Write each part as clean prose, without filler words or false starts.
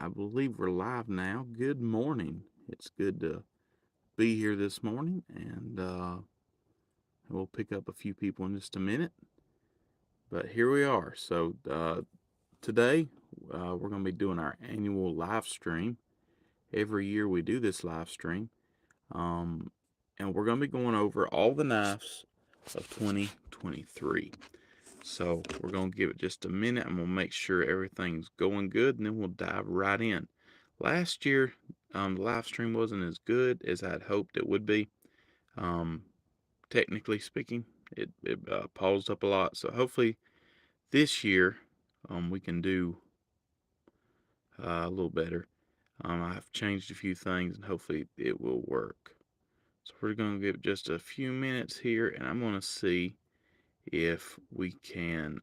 I believe we're live now. Good morning. It's good to be here this morning, and we'll pick up a few people in just a minute. But here we are. So today we're going to be doing our annual live stream. Every year we do this live stream, um, and we're going to be going over all the knives of 2023. So we're going to give it just a minute, and we'll make sure everything's going good, and then we'll dive right in. Last year, the live stream wasn't as good as I'd hoped it would be. Um, Technically speaking, it paused up a lot. So hopefully this year we can do a little better. I've changed a few things, and hopefully it will work. So we're going to give it just a few minutes here, and I'm going to see if we can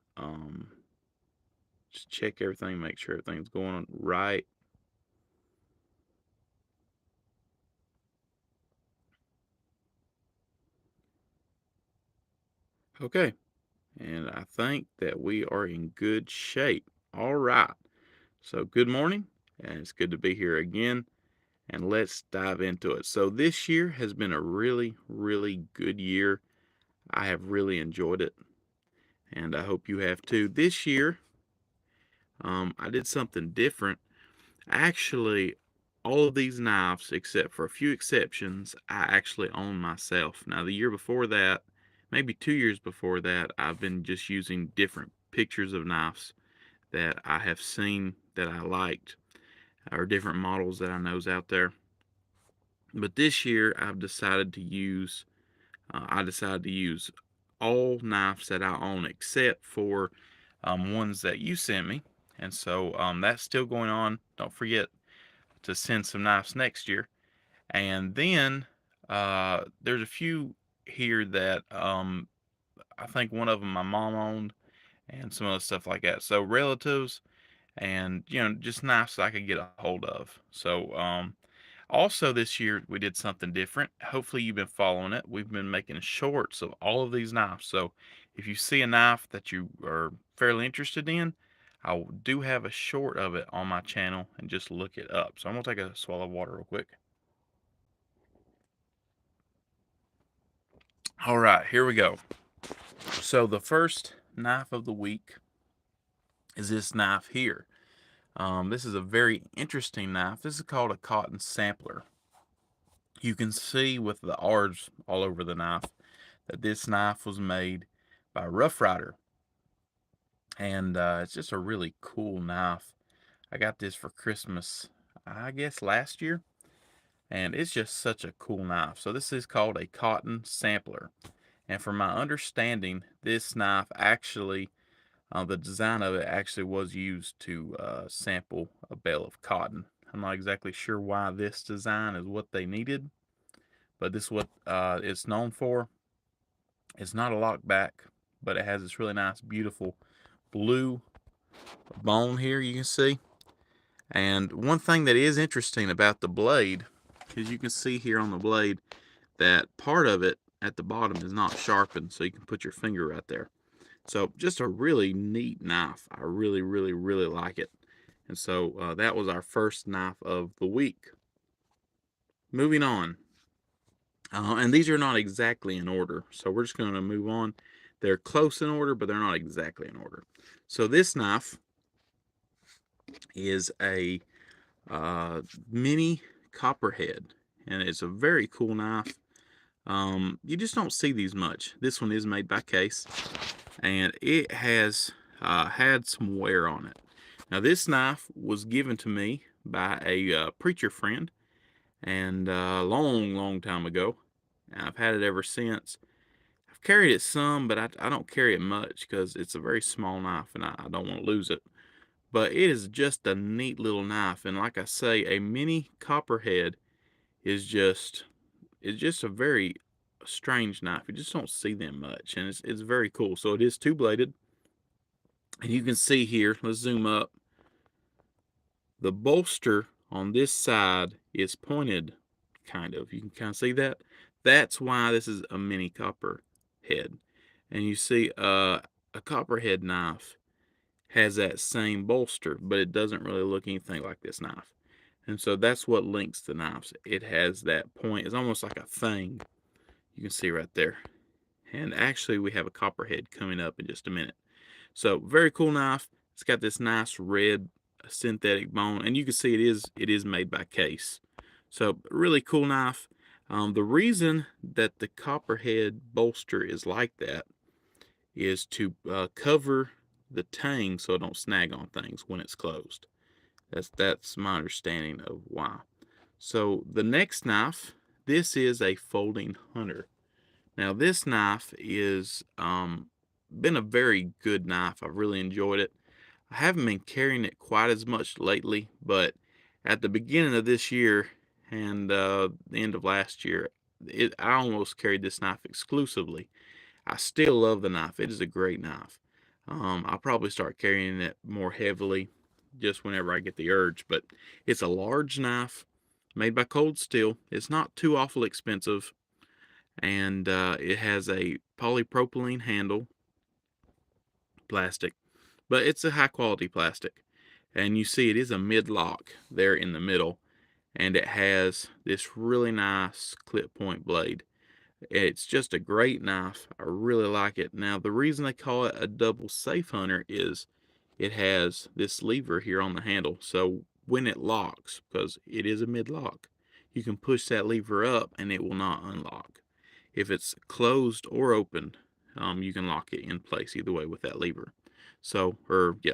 just check everything, make sure everything's going right. Okay, and I think that we are in good shape. All right, so good morning, and it's good to be here again, and let's dive into it. So this year has been a really, really good year. I have really enjoyed it, and I hope you have too. This year, I did something different. Actually, all of these knives, except for a few exceptions, I actually own myself. Now, the year before that, maybe 2 years before that, I've been just using different pictures of knives that I have seen that I liked, or different models that I know's out there. But this year, I decided to use all knives that I own except for ones that you sent me. And so that's still going on. Don't forget to send some knives next year. And then there's a few here that I think one of them my mom owned, and some other stuff like that. So relatives, and just knives I could get a hold of. So also this year we did something different. Hopefully you've been following it. We've been making shorts of all of these knives. So if you see a knife that you are fairly interested in, I do have a short of it on my channel, and just look it up. So I'm gonna take a swallow of water real quick. All right, here we go. So the first knife of the week is this knife here. This is a very interesting knife. This is called a cotton sampler. You can see with the R's all over the knife that this knife was made by Rough Rider. And it's just a really cool knife. I got this for Christmas, I guess last year. And it's just such a cool knife. So this is called a cotton sampler. And from my understanding, this knife actually, the design of it actually was used to sample a bale of cotton. I'm not exactly sure why this design is what they needed, but this is what it's known for. It's not a lock back, but it has this really nice, beautiful blue bone here you can see. And one thing that is interesting about the blade is you can see here on the blade that part of it at the bottom is not sharpened, so you can put your finger right there. So just a really neat knife. I really, really, really like it. And so that was our first knife of the week. Moving on. And these are not exactly in order, so we're just going to move on. They're close in order, but they're not exactly in order. So this knife is a mini copperhead, and it's a very cool knife. You just don't see these much. This one is made by Case, and it has had some wear on it. Now this knife was given to me by a preacher friend, and a long, long time ago. And I've had it ever since. I've carried it some, but I don't carry it much because it's a very small knife, and I don't want to lose it. But it is just a neat little knife, and like I say, a mini copperhead is just a very strange knife. You just don't see them much, and it's very cool. So it is two-bladed, and you can see here, let's zoom up, the bolster on this side is pointed, kind of. You can kind of see that. That's why this is a mini copperhead. And you see a copperhead knife has that same bolster, but it doesn't really look anything like this knife. And so that's what links the knives. It has that point. It's almost like a thing. You can see right there. And actually, we have a copperhead coming up in just a minute. So very cool knife. It's got this nice red synthetic bone, and you can see it is made by Case. So really cool knife. The reason that the copperhead bolster is like that is to cover the tang so it don't snag on things when it's closed. That's my understanding of why. So the next knife, this is a folding hunter. Now this knife is been a very good knife. I've really enjoyed it. I haven't been carrying it quite as much lately, but at the beginning of this year and the end of last year, I almost carried this knife exclusively. I still love the knife. It is a great knife. I'll probably start carrying it more heavily just whenever I get the urge, but it's a large knife made by Cold Steel. It's not too awful expensive, and it has a polypropylene handle, plastic, but it's a high quality plastic. And you see it is a mid-lock there in the middle, and it has this really nice clip point blade. It's just a great knife. I really like it. Now, the reason they call it a double safe hunter is it has this lever here on the handle. So when it locks, because it is a mid-lock, you can push that lever up and it will not unlock. If it's closed or open, you can lock it in place either way with that lever. So, yeah.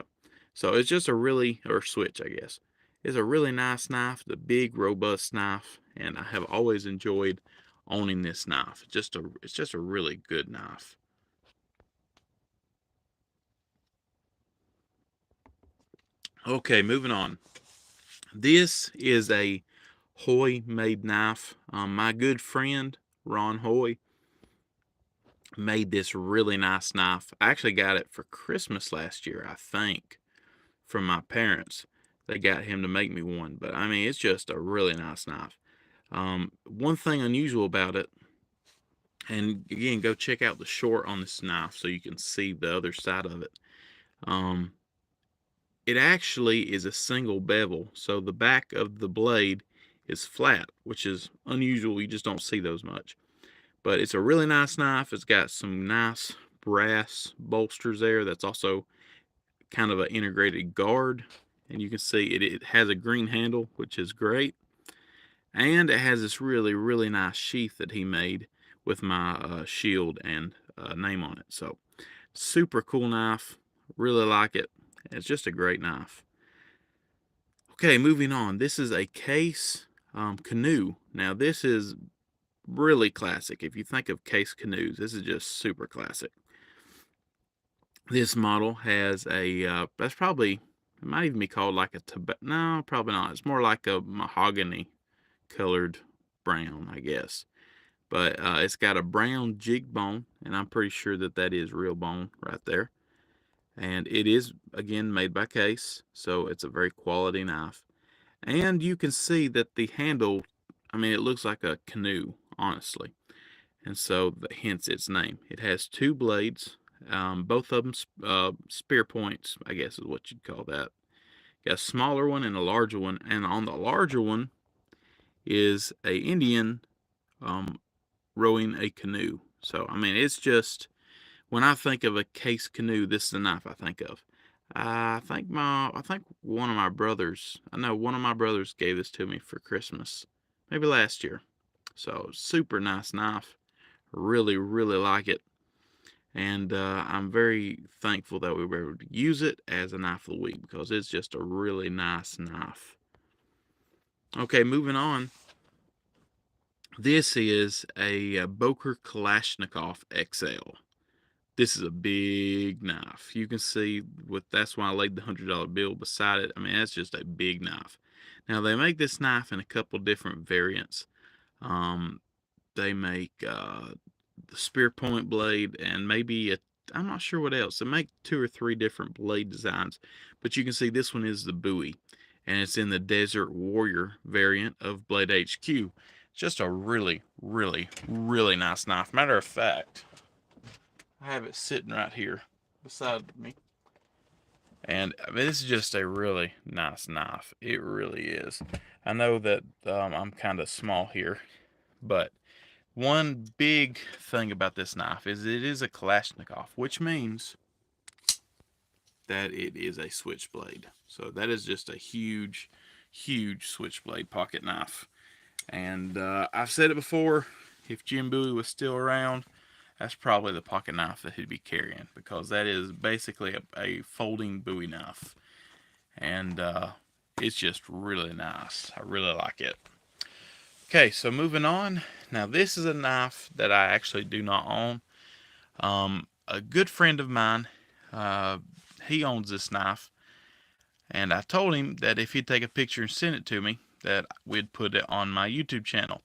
So it's just a really, or switch, I guess. It's a really nice knife, the big, robust knife, and I have always enjoyed owning this knife. It's just a really good knife. Okay, moving on. This is a Hoy made knife. My good friend Ron Hoy made this really nice knife. I actually got it for Christmas last year, I think, from my parents. They got him to make me one, but I mean, it's just a really nice knife. One thing unusual about it, and again, go check out the short on this knife so you can see the other side of it. It actually is a single bevel, so the back of the blade is flat, which is unusual. You just don't see those much. But it's a really nice knife. It's got some nice brass bolsters there. That's also kind of an integrated guard. And you can see it has a green handle, which is great. And it has this really, really nice sheath that he made with my shield and name on it. So super cool knife. Really like it. It's just a great knife. Okay, moving on. This is a Case canoe. Now this is really classic. If you think of Case canoes, this is just super classic. This model has a, that's probably, it might even be called like a, no, probably not. It's more like a mahogany colored brown, I guess. But it's got a brown jig bone, and I'm pretty sure that that is real bone right there. And it is, again, made by Case, so it's a very quality knife. And you can see that the handle, I mean, it looks like a canoe, honestly. And so, hence its name. It has two blades, both of them spear points, I guess is what you'd call that. Got a smaller one and a larger one. And on the larger one is a Indian rowing a canoe. So, I mean, it's just, when I think of a Case canoe, this is the knife I think of. I think one of my brothers, I know one of my brothers gave this to me for Christmas, maybe last year. So super nice knife. Really, really like it. And I'm very thankful that we were able to use it as a knife of the week because it's just a really nice knife. Okay, moving on. This is a Boker Kalashnikov XL. This is a big knife. You can see that's why I laid the $100 bill beside it. I mean, that's just a big knife. Now they make this knife in a couple different variants. They make the spear point blade and maybe I'm not sure what else. They make 2 or 3 different blade designs, but you can see this one is the Bowie, and it's in the Desert Warrior variant of Blade HQ. It's just a really, really, really nice knife. Matter of fact, I have it sitting right here beside me. And I mean, this is just a really nice knife. It really is. I know that I'm kind of small here, but one big thing about this knife is it is a Kalashnikov, which means that it is a switchblade. So that is just a huge, huge switchblade pocket knife. And I've said it before, if Jim Bowie was still around, that's probably the pocket knife that he'd be carrying, because that is basically a folding Bowie knife. And it's just really nice. I really like it. Okay, so moving on. Now this is a knife that I actually do not own. A good friend of mine, he owns this knife, and I told him that if he'd take a picture and send it to me, that we'd put it on my YouTube channel.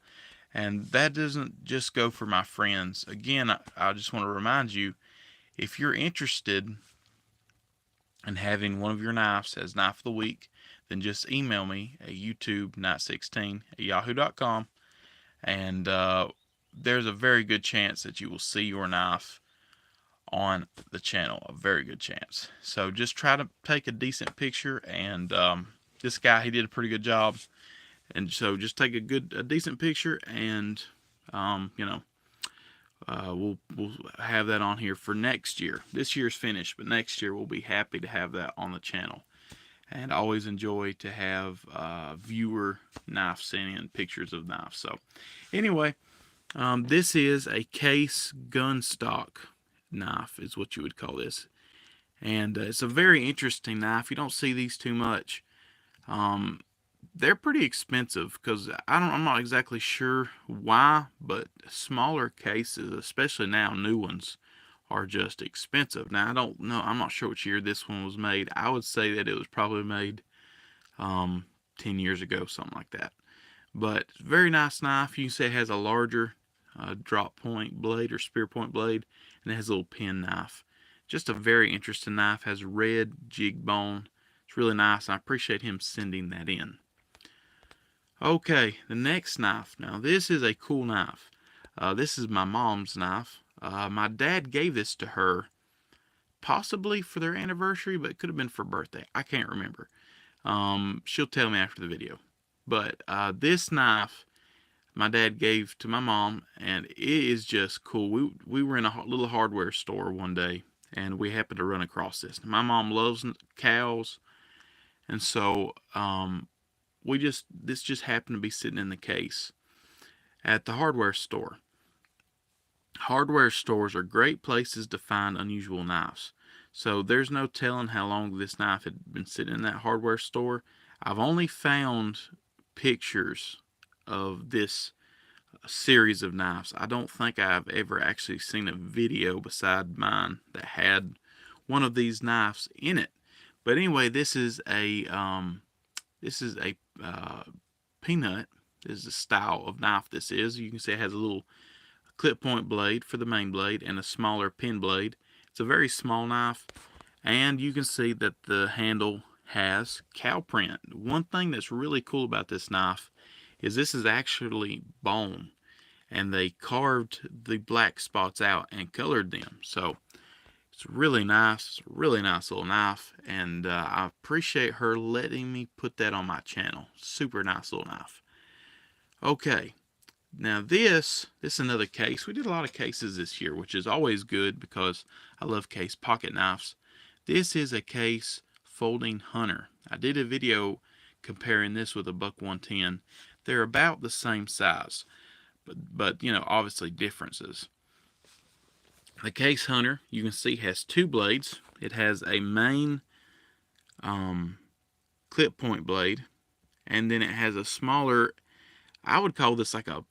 And that doesn't just go for my friends. Again, I just want to remind you, if you're interested in having one of your knives as Knife of the Week, then just email me at youtube916@yahoo.com, and there's a very good chance that you will see your knife on the channel. A very good chance. So just try to take a decent picture, and this guy, he did a pretty good job. And so just take a decent picture, and we'll have that on here for next year. This year's finished, but next year we'll be happy to have that on the channel. And I always enjoy to have viewer knife send in pictures of knives. So anyway, this is a case gun stock knife, is what you would call this. And it's a very interesting knife. You don't see these too much. They're pretty expensive, because I'm not exactly sure why, but smaller cases, especially now new ones, are just expensive. Now I don't know, I'm not sure which year this one was made. I would say that it was probably made 10 years ago, something like that. But very nice knife. You can see it has a larger drop point blade or spear point blade, and it has a little pen knife. Just a very interesting knife. Has red jig bone. It's really nice, and I appreciate him sending that in. Okay, the next knife. Now this is a cool knife. This is my mom's knife. My dad gave this to her, possibly for their anniversary, but it could have been for birthday. I can't remember. She'll tell me after the video. But this knife my dad gave to my mom, and it is just cool. We were in a little hardware store one day, and we happened to run across this. My mom loves cows, and so this just happened to be sitting in the case at the hardware store. Hardware stores are great places to find unusual knives. So there's no telling how long this knife had been sitting in that hardware store. I've only found pictures of this series of knives. I don't think I've ever actually seen a video beside mine that had one of these knives in it. But anyway, this is a peanut. This is the style of knife this is. You can see it has a little clip point blade for the main blade and a smaller pin blade. It's a very small knife, and you can see that the handle has cow print. One thing that's really cool about this knife is this is actually bone, and they carved the black spots out and colored them. So it's really nice. It's a really nice little knife, and I appreciate her letting me put that on my channel. Super nice little knife. Okay. Now this is another case. We did a lot of cases this year, which is always good because I love case pocket knives. This is a case folding hunter. I did a video comparing this with a Buck 110. They're about the same size, but you know, obviously differences. The case hunter, you can see, has two blades. It has a main clip point blade, and then it has a smaller, I would call this like a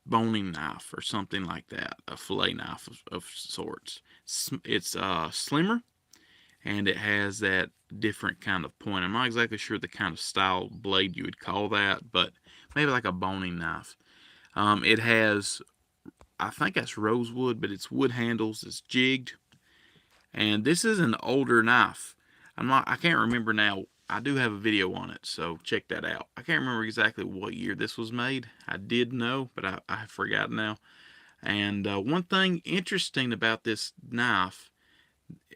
boning knife or something like that, a fillet knife of sorts. It's slimmer, and it has that different kind of point. I'm not exactly sure the kind of style blade you would call that, but maybe like a boning knife. It has, I think that's rosewood, but it's wood handles. It's jigged, and this is an older knife. I can't remember now. I do have a video on it, so check that out. I can't remember exactly what year this was made. I did know, but I have forgotten now. And one thing interesting about this knife,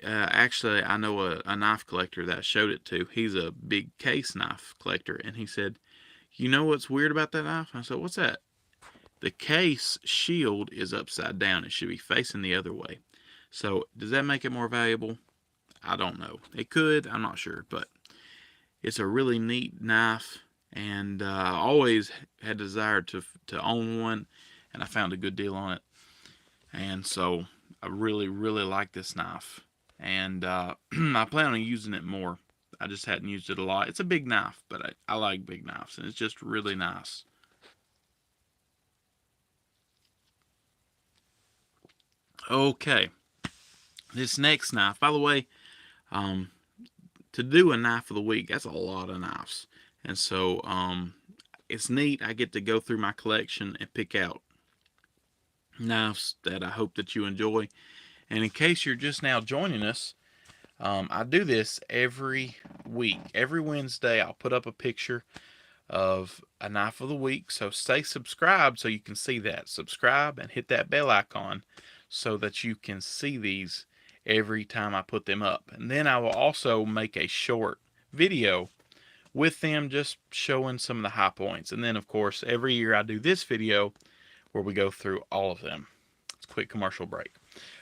Actually, I know a knife collector that I showed it to. He's a big case knife collector, and he said, "You know what's weird about that knife?" I said, "What's that?" The case shield is upside down. It should be facing the other way. So, does that make it more valuable? I don't know. It could. I'm not sure, but it's a really neat knife, and I always had desired to own one, and I found a good deal on it, and so I really like this knife, and I plan on using it more. I just hadn't used it a lot. It's a big knife, but I like big knives, and it's just really nice. Okay, this next knife, by the way, um, to do a knife of the week, that's a lot of knives, and so it's neat. I get to go through my collection and pick out knives that I hope that you enjoy. And in case you're just now joining us, I do this every week. Every Wednesday, I'll put up a picture of a knife of the week. So stay subscribed so you can see that. Subscribe and hit that bell icon so that you can see these every time I put them up. And then I will also make a short video with them, just showing some of the high points. And then, of course, every year I do this video where we go through all of them. It's a quick commercial break.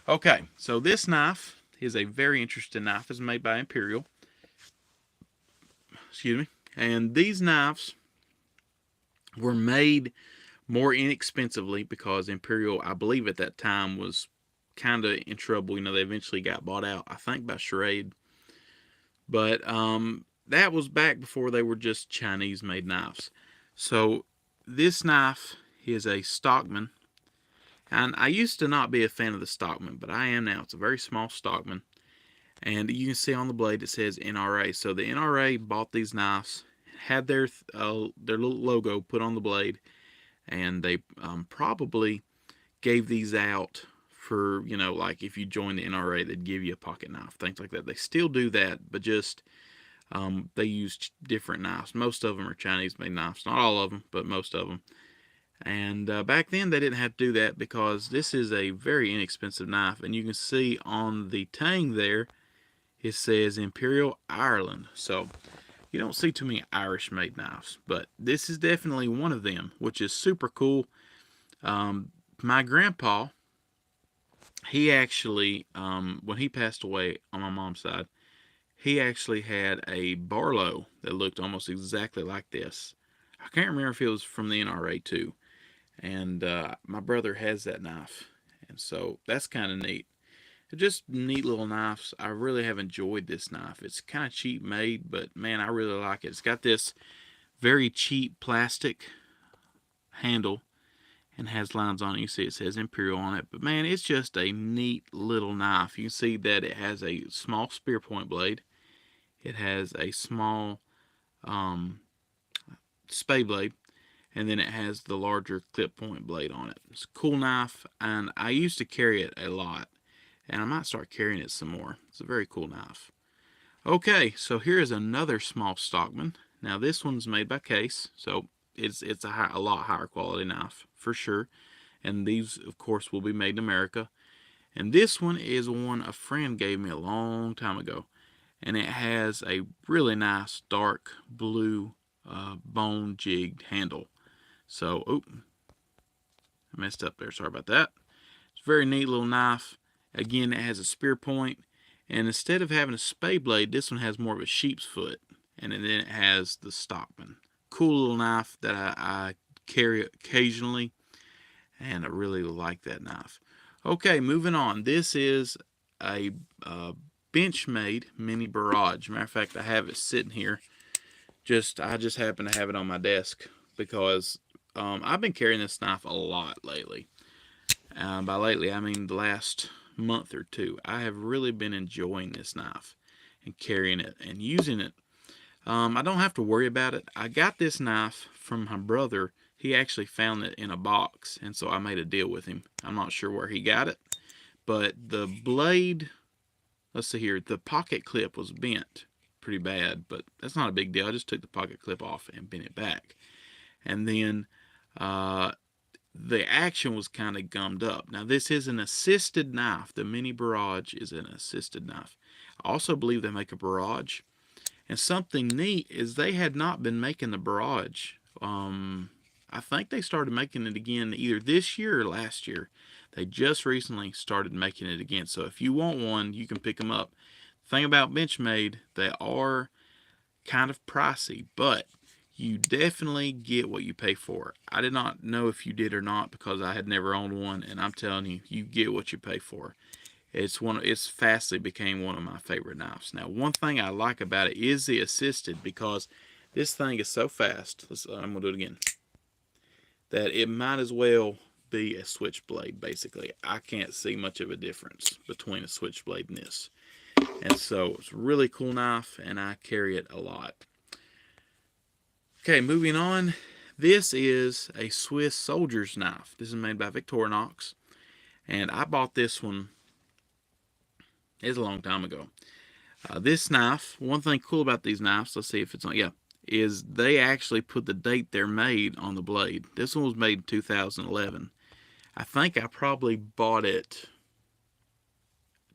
Okay, so this knife is a very interesting knife. It's made by Imperial. Excuse me. And these knives were made more inexpensively because Imperial, I believe at that time, was kind of in trouble. You know, they eventually got bought out, I think, by Schrade. But that was back before they were just Chinese-made knives. So this knife is a Stockman. And I used to not be a fan of the Stockman, but I am now. It's a very small Stockman. And you can see on the blade it says NRA. So the NRA bought these knives, had their little logo put on the blade, and they probably gave these out for, you know, like if you join the NRA, they'd give you a pocket knife, things like that. They still do that, but just they use different knives. Most of them are Chinese-made knives. Not all of them, but most of them. And back then they didn't have to do that because this is a very inexpensive knife. And you can see on the tang there, it says Imperial Ireland. So you don't see too many Irish-made knives, but this is definitely one of them, which is super cool. My grandpa, he actually, when he passed away on my mom's side, he actually had a Barlow that looked almost exactly like this. I can't remember if it was from the NRA too. And my brother has that knife, and so that's kind of neat. They're just neat little knives. I really have enjoyed this knife. It's kind of cheap made, but man, I really like it. It's got this very cheap plastic handle and has lines on it. You see it says Imperial on it, but man, it's just a neat little knife. You can see that it has a small spear point blade. It has a small spade blade, and then it has the larger clip point blade on it. It's a cool knife, and I used to carry it a lot, and I might start carrying it some more. It's a very cool knife. Okay, so here is another small Stockman. Now this one's made by Case, so it's a lot higher quality knife for sure. And these, of course, will be made in America. And this one is one a friend gave me a long time ago, and it has a really nice dark blue bone jigged handle. So, I messed up there. Sorry about that. It's a very neat little knife. Again, it has a spear point, and instead of having a spade blade, this one has more of a sheep's foot, and then it has the Stockman. Cool little knife that I carry occasionally, and I really like that knife. Okay, moving on. This is a Benchmade mini barrage. Matter of fact, I have it sitting here. I just happen to have it on my desk because I've been carrying this knife a lot lately. By lately, I mean the last month or two. I have really been enjoying this knife and carrying it and using it. I don't have to worry about it. I got this knife from my brother. He actually found it in a box, and so I made a deal with him. I'm not sure where he got it, but the blade, let's see here, the pocket clip was bent pretty bad, but that's not a big deal. I just took the pocket clip off and bent it back. And then the action was kind of gummed up. Now, this is an assisted knife. The Mini Barrage is an assisted knife. I also believe they make a Barrage. And something neat is they had not been making the Barrage. I think they started making it again either this year or last year. They just recently started making it again. So if you want one, you can pick them up. The thing about Benchmade, they are kind of pricey, but you definitely get what you pay for. I did not know if you did or not because I had never owned one, and I'm telling you, you get what you pay for. It's fastly became one of my favorite knives. Now, one thing I like about it is the assisted, because this thing is so fast. I'm gonna do it again. That it might as well be a switchblade. Basically, I can't see much of a difference between a switchblade and this. And so it's a really cool knife, and I carry it a lot. Okay, moving on. This is a Swiss soldier's knife. This is made by Victorinox, and I bought this one. It's a long time ago. This knife, one thing cool about these knives, let's see if it's on, yeah, is they actually put the date they're made on the blade. This one was made in 2011. I think I probably bought it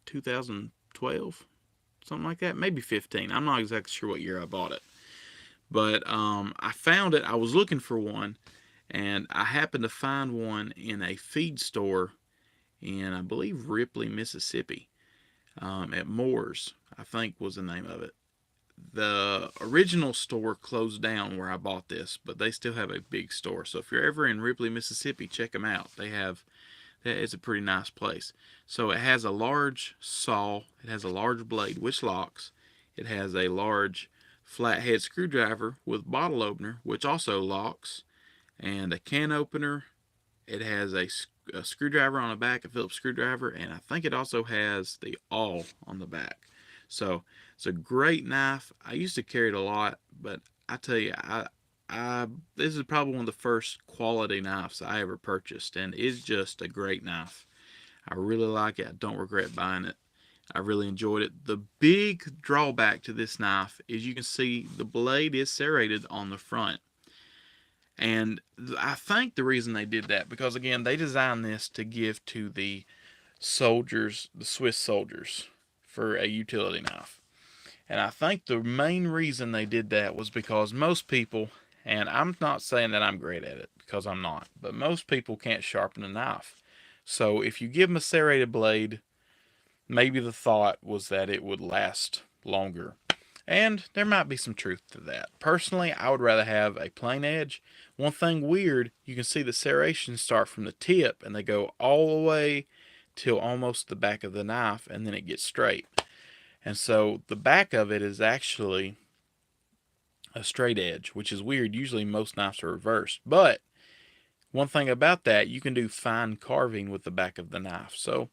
2012, something like that, maybe 15. I'm not exactly sure what year I bought it. But I found it. I was looking for one, and I happened to find one in a feed store in, I believe, Ripley, Mississippi, at Moore's, I think was the name of it. The original store closed down where I bought this, but they still have a big store. So if you're ever in Ripley, Mississippi, check them out. It's a pretty nice place. So it has a large saw, it has a large blade which locks, it has a large flathead screwdriver with bottle opener which also locks, and a can opener. It has a screwdriver on the back, a Phillips screwdriver, and I think it also has the awl on the back. So it's a great knife. I used to carry it a lot, but I tell you, this is probably one of the first quality knives I ever purchased, and it's just a great knife. I really like it. I don't regret buying it. I really enjoyed it. The big drawback to this knife is you can see the blade is serrated on the front. And I think the reason they did that, because again, they designed this to give to the soldiers, the Swiss soldiers, for a utility knife. And I think the main reason they did that was because most people, and I'm not saying that I'm great at it, because I'm not, but most people can't sharpen a knife. So if you give them a serrated blade, maybe the thought was that it would last longer. And there might be some truth to that. Personally, I would rather have a plain edge. One thing weird, you can see the serrations start from the tip and they go all the way till almost the back of the knife, and then it gets straight. And so the back of it is actually a straight edge, which is weird. Usually most knives are reversed. But one thing about that, you can do fine carving with the back of the knife. So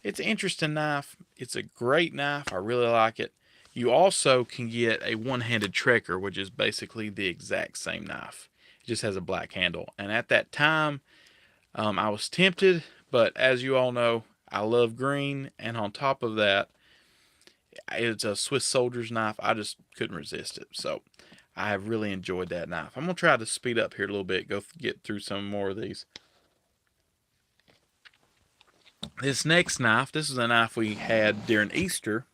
it's an interesting knife. It's a great knife. I really like it. You also can get a one-handed Trekker, which is basically the exact same knife. It just has a black handle. And at that time, I was tempted, but as you all know, I love green. And on top of that, it's a Swiss soldier's knife. I just couldn't resist it. So I have really enjoyed that knife. I'm going to try to speed up here a little bit, go get through some more of these. This next knife, this is a knife we had during Easter.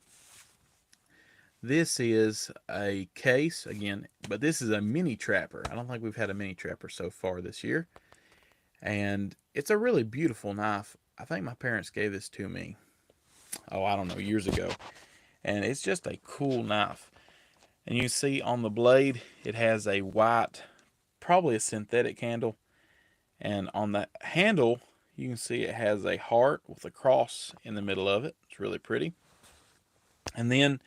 This is a case, again, but this is a mini trapper. I don't think we've had a mini trapper so far this year. And it's a really beautiful knife. I think my parents gave this to me, oh, I don't know, years ago. And it's just a cool knife. And you see on the blade, it has a white, probably a synthetic handle. And on the handle, you can see it has a heart with a cross in the middle of it. It's really pretty. And then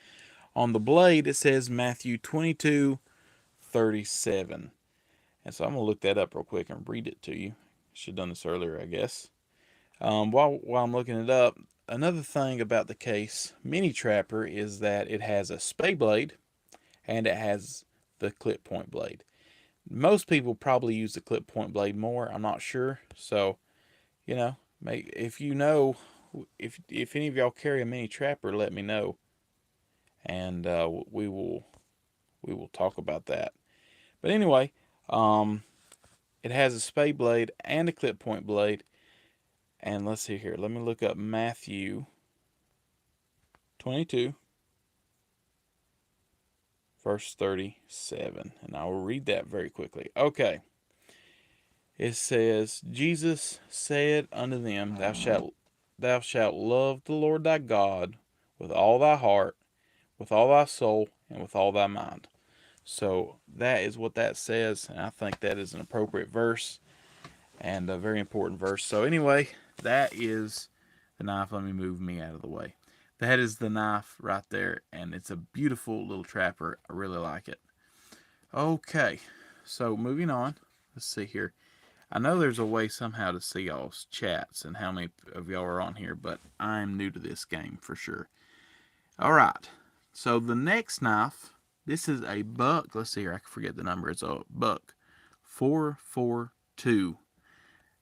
on the blade, it says Matthew 22:37. And so I'm going to look that up real quick and read it to you. Should have done this earlier, I guess. While I'm looking it up, another thing about the case Mini Trapper is that it has a spade blade and it has the clip point blade. Most people probably use the clip point blade more. I'm not sure. So, you know, if you know, if any of y'all carry a Mini Trapper, let me know, and we will talk about that. But anyway, It has a spade blade and a clip point blade. And let's see here. Let me look up Matthew 22, verse 37. And I will read that very quickly. Okay. It says, Jesus said unto them, Thou shalt love the Lord thy God with all thy heart, with all thy soul, and with all thy mind. So that is what that says, and I think that is an appropriate verse and a very important verse. So anyway, that is the knife. Let me move me out of the way. That is the knife right there, and it's a beautiful little trapper. I really like it. Okay, so moving on. Let's see here. I know there's a way somehow to see y'all's chats and how many of y'all are on here, but I'm new to this game for sure. All right, so the next knife, this is a buck. Let's see here, I forget the number. It's a buck 442,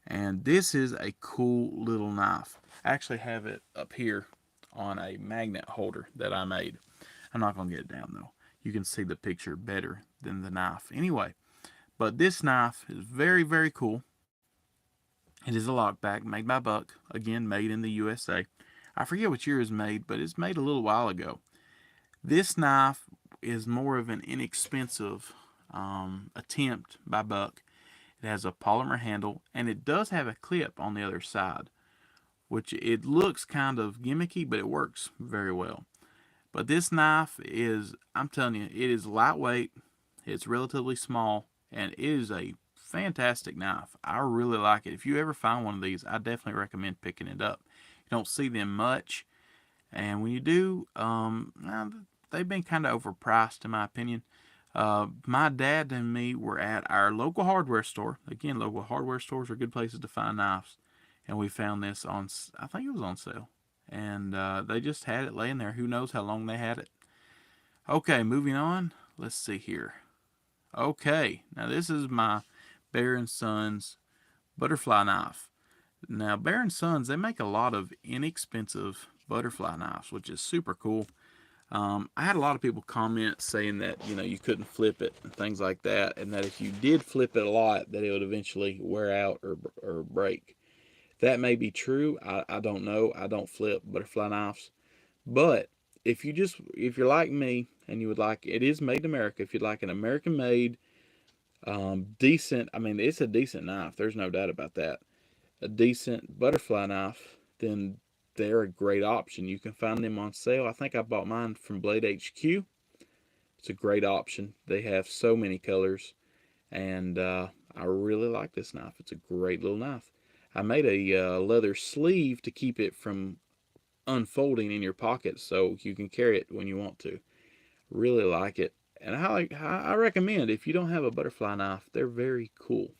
and this is a cool little knife. I actually have it up here on a magnet holder that I made. I'm not gonna get it down though. You can see the picture better than the knife. Anyway, but this knife is very, very cool. It is a lockback made by Buck, again made in the USA. I forget what year it was made, but it's made a little while ago. This knife is more of an inexpensive attempt by Buck. It has a polymer handle, and it does have a clip on the other side, which it looks kind of gimmicky, but it works very well. But this knife is, I'm telling you, it is lightweight, it's relatively small, and it is a fantastic knife. I really like it. If you ever find one of these, I definitely recommend picking it up. You don't see them much, and when you do, they've been kind of overpriced in my opinion. My dad and me were at our local hardware store. Again, local hardware stores are good places to find knives, and we found this on, I think it was on sale, and they just had it laying there. Who knows how long they had it. Okay, moving on. Let's see here. Okay, now this is my Bear & Sons butterfly knife. Now, Bear & Sons, they make a lot of inexpensive butterfly knives, which is super cool. I had a lot of people comment saying that, you couldn't flip it and things like that, and that if you did flip it a lot, that it would eventually wear out or break. That may be true. I don't know. I don't flip butterfly knives. But if you're like me and you would like, it is made in America. If you'd like an American made, decent, I mean, it's a decent knife. There's no doubt about that. A decent butterfly knife, then they're a great option. You can find them on sale. I think I bought mine from Blade HQ. It's a great option. They have so many colors, and I really like this knife. It's a great little knife. I made a leather sleeve to keep it from unfolding in your pocket so you can carry it when you want to. Really like it. And I recommend, if you don't have a butterfly knife, they're very cool.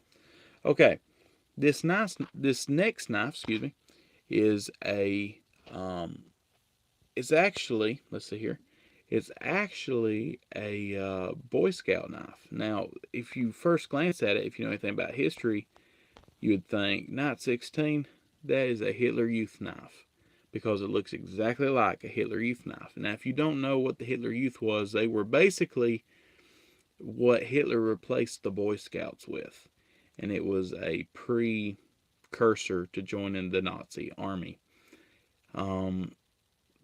Okay, this next knife, is it's actually, let's see here, it's actually a Boy Scout knife. Now, if you first glance at it, if you know anything about history, you would think, Night 16, that is a Hitler Youth knife, because it looks exactly like a Hitler Youth knife. Now, if you don't know what the Hitler Youth was, they were basically what Hitler replaced the Boy Scouts with. And it was a precursor to joining the Nazi army.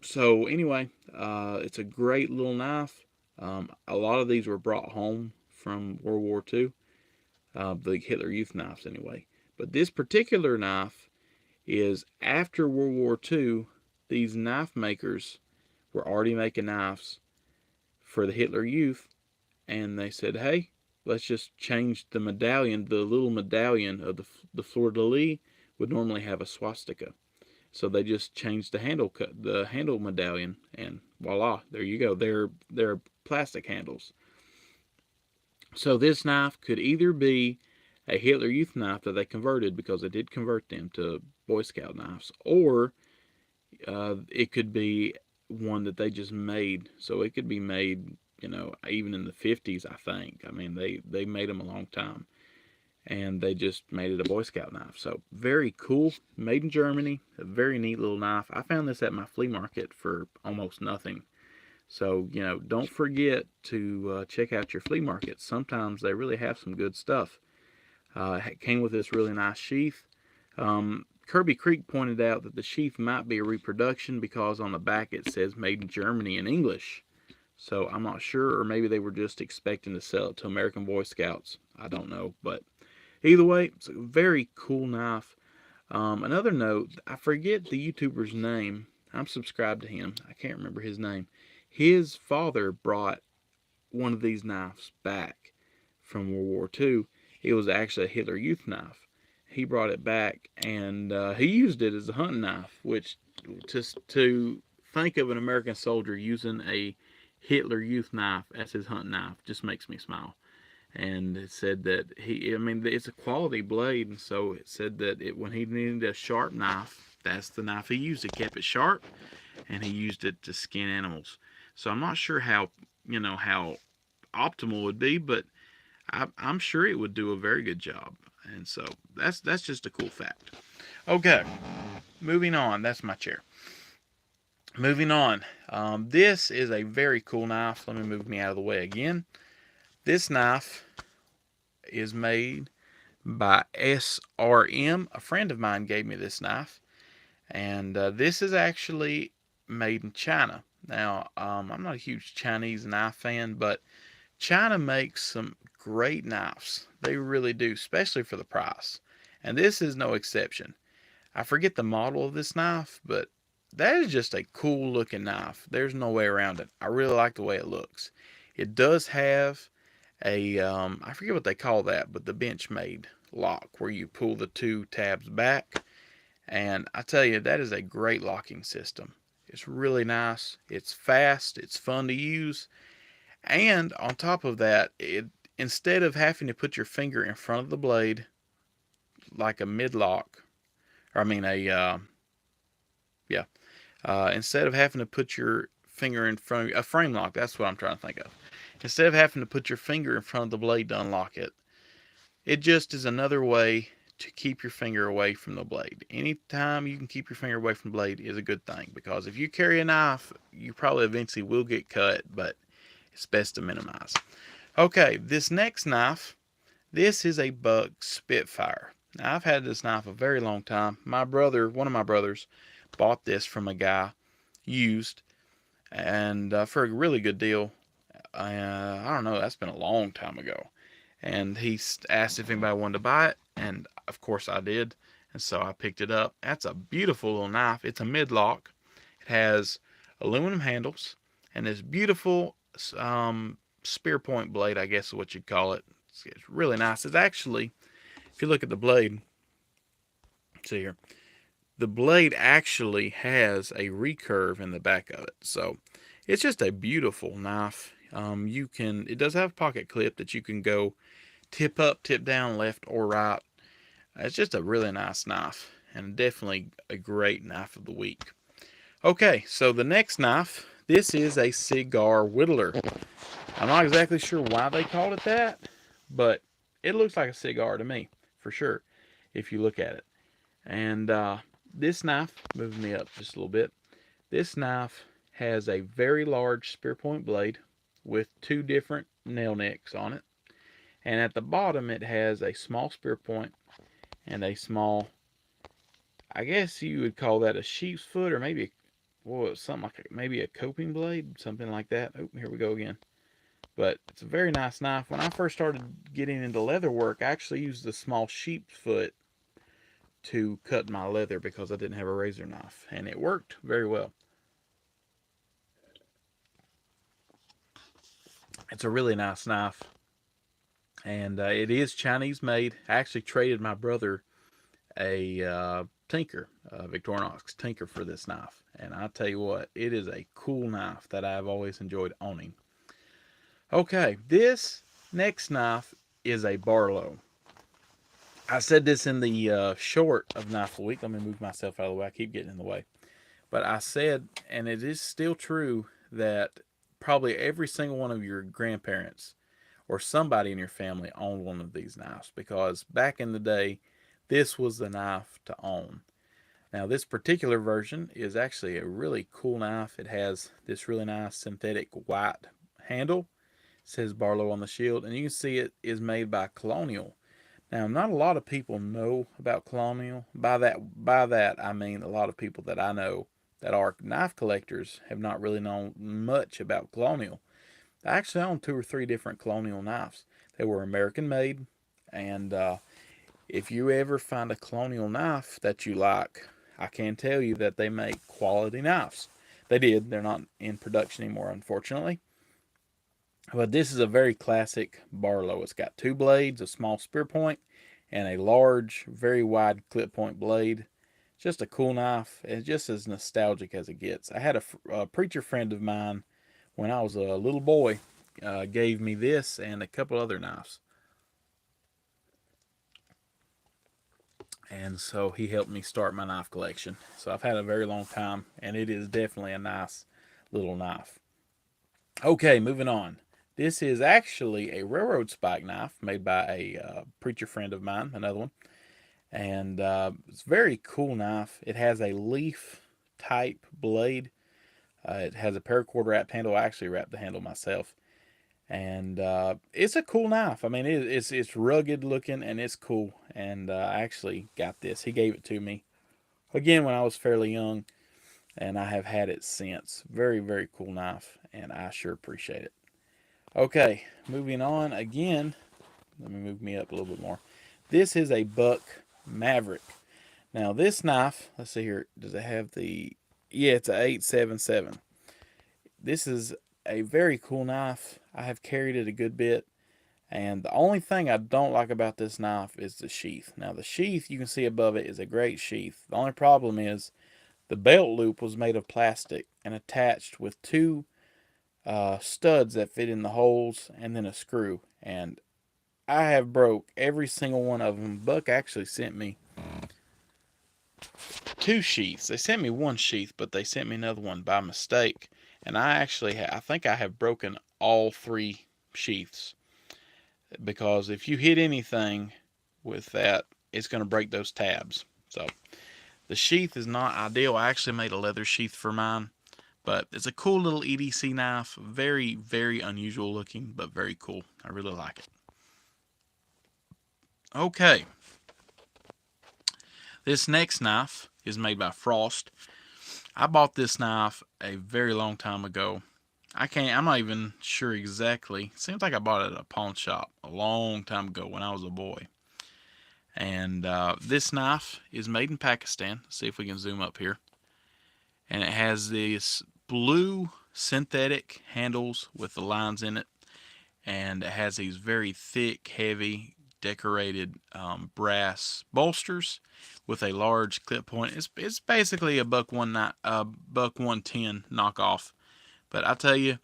So anyway, it's a great little knife. A lot of these were brought home from World War II, the Hitler Youth knives anyway. But this particular knife is after World War II. These knife makers were already making knives for the Hitler Youth, and they said, hey, let's just change the medallion. The little medallion of the fleur-de-lis would normally have a swastika. So they just changed the handle medallion, and voila, there you go. They're plastic handles. So this knife could either be a Hitler Youth knife that they converted, because they did convert them to Boy Scout knives, or it could be one that they just made. So it could be made, even in the 50s, I think. I mean, they made them a long time, and they just made it a Boy Scout knife. So very cool, made in Germany, a very neat little knife. I found this at my flea market for almost nothing. So, don't forget to check out your flea markets. Sometimes they really have some good stuff. It came with this really nice sheath. Kirby Creek pointed out that the sheath might be a reproduction because on the back it says made in Germany in English. So I'm not sure, or maybe they were just expecting to sell it to American Boy Scouts. I don't know, but either way, it's a very cool knife. Another note, I forget the YouTuber's name. I'm subscribed to him. I can't remember his name. His father brought one of these knives back from World War II. It was actually a Hitler Youth knife. He brought it back and he used it as a hunting knife, which just to think of an American soldier using a Hitler Youth knife as his hunting knife just makes me smile. And it said that it's a quality blade, and so it said that when he needed a sharp knife, that's the knife he used. He kept it sharp, and he used it to skin animals. So I'm not sure how optimal it would be, but I'm sure it would do a very good job. And so that's just a cool fact. Okay, moving on. That's my chair. Moving on. This is a very cool knife. Let me move me out of the way again. This knife is made by SRM. A friend of mine gave me this knife, and this is actually made in China. Now, I'm not a huge Chinese knife fan, but China makes some great knives. They really do, especially for the price. And this is no exception. I forget the model of this knife, but that is just a cool looking knife. There's no way around it. I really like the way it looks. It does have I forget what they call that, but the Benchmade lock where you pull the two tabs back. And I tell you, that is a great locking system. It's really nice. It's fast. It's fun to use. And on top of that, instead of having to put your finger in front of the blade like a mid lock, or I mean instead of having to put your finger in front of a frame lock, that's what I'm trying to think of. Instead of having to put your finger in front of the blade to unlock it, it just is another way to keep your finger away from the blade. Anytime you can keep your finger away from the blade is a good thing, because if you carry a knife, you probably eventually will get cut, but it's best to minimize. Okay, this next knife, this is a Buck Spitfire. Now, I've had this knife a very long time. One of my brothers, bought this from a guy used, and for a really good deal. I don't know, that's been a long time ago. And he asked if anybody wanted to buy it, and of course I did. And so I picked it up. That's a beautiful little knife. It's a mid-lock. It has aluminum handles and this beautiful spear point blade, I guess is what you'd call it. It's really nice. It's actually, if you look at the blade, see here, the blade actually has a recurve in the back of it. So it's just a beautiful knife. It does have a pocket clip that you can go tip up, tip down, left or right. It's just a really nice knife, and definitely a great knife of the week. Okay, so the next knife, this is a cigar whittler. I'm not exactly sure why they called it that, but it looks like a cigar to me, for sure, if you look at it. And this knife, moving me up just a little bit, this knife has a very large spear point blade with two different nail necks on it. And at the bottom, it has a small spear point and a small, I guess you would call that a sheep's foot, or maybe, something like maybe a coping blade, something like that. Oh, here we go again. But it's a very nice knife. When I first started getting into leather work, I actually used the small sheep's foot to cut my leather because I didn't have a razor knife, and it worked very well. It's a really nice knife, and it is Chinese made. I actually traded my brother a Tinker, Victorinox Tinker, for this knife, and I tell you what, it is a cool knife that I've always enjoyed owning. Okay, this next knife is a Barlow. I said this in the short of Knife of the Week. Let me move myself out of the way. I keep getting in the way. But I said, and it is still true, that probably every single one of your grandparents or somebody in your family owned one of these knives, because back in the day, this was the knife to own. Now, this particular version is actually a really cool knife. It has this really nice synthetic white handle. It says Barlow on the shield, and you can see it is made by Colonial. Now, not a lot of people know about Colonial. By that, I mean a lot of people that I know that are knife collectors have not really known much about Colonial. I actually own two or three different Colonial knives. They were American made, and if you ever find a Colonial knife that you like, I can tell you that they make quality knives. They did. They're not in production anymore, unfortunately. But this is a very classic Barlow. It's got two blades, a small spear point, and a large, very wide clip point blade. Just a cool knife. It's just as nostalgic as it gets. I had a preacher friend of mine when I was a little boy gave me this and a couple other knives. And so he helped me start my knife collection. So I've had a very long time, and it is definitely a nice little knife. Okay, moving on. This is actually a railroad spike knife made by a preacher friend of mine, another one. And it's a very cool knife. It has a leaf type blade. It has a paracord wrapped handle. I actually wrapped the handle myself. And it's a cool knife. I mean, it's rugged looking and it's cool. And I actually got this. He gave it to me again when I was fairly young, and I have had it since. Very, very cool knife, and I sure appreciate it. Okay, moving on again. Let me move me up a little bit more. This is a Buck Maverick. Now this knife, let's see here. Does it have the? Yeah, it's a 877. This is a very cool knife. I have carried it a good bit. And the only thing I don't like about this knife is the sheath. Now the sheath you can see above it is a great sheath. The only problem is the belt loop was made of plastic and attached with two studs that fit in the holes and then a screw. And I have broke every single one of them. Buck actually sent me two sheaths. They sent me one sheath, but they sent me another one by mistake. And I think I have broken all three sheaths, because if you hit anything with that, it's going to break those tabs. So the sheath is not ideal. I actually made a leather sheath for mine, but it's a cool little EDC knife. Very, very unusual looking, but very cool. I really like it. Okay, this next knife is made by Frost. I bought this knife a very long time ago. I'm not even sure exactly. It seems like I bought it at a pawn shop a long time ago when I was a boy. And this knife is made in Pakistan. Let's see if we can zoom up here. And it has this blue synthetic handles with the lines in it. And it has these very thick, heavy, decorated brass bolsters with a large clip point. It's basically a buck 110 knockoff. But I tell you,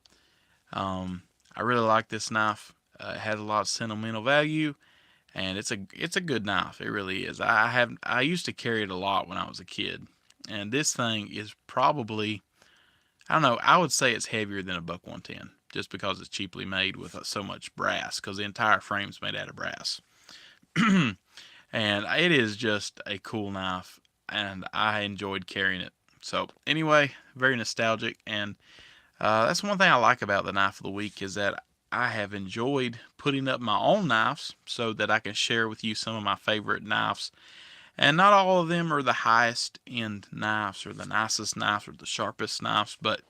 I really like this knife. It has a lot of sentimental value, and it's a good knife. It really is. I used to carry it a lot when I was a kid, and this thing is probably, I don't know, I would say it's heavier than a buck 110 just because it's cheaply made with so much brass, because the entire frame's made out of brass. And it is just a cool knife, and I enjoyed carrying it. So anyway, very nostalgic, and that's one thing I like about the knife of the week, is that I have enjoyed putting up my own knives so that I can share with you some of my favorite knives. And not all of them are the highest end knives or the nicest knives or the sharpest knives, but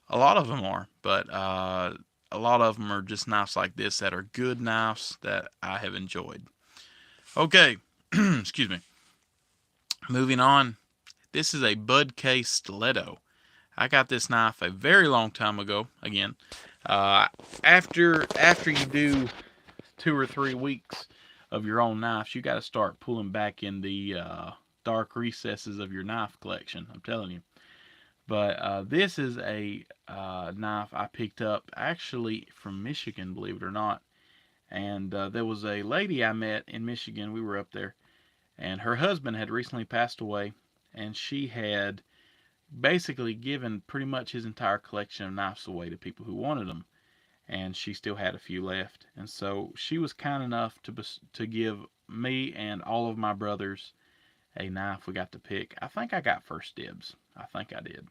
a lot of them are. But a lot of them are just knives like this that are good knives that I have enjoyed. Okay, excuse me. Moving on. This is a Bud K Stiletto. I got this knife a very long time ago. Again, uh, after you do 2 or 3 weeks of your own knives, you got to start pulling back in the dark recesses of your knife collection. I'm telling you. But this is a knife I picked up actually from Michigan, believe it or not. And there was a lady I met in Michigan. We were up there, and her husband had recently passed away, and she had basically given pretty much his entire collection of knives away to people who wanted them, and she still had a few left. And so she was kind enough to give me and all of my brothers a knife we got to pick. I think I got first dibs. I think I did.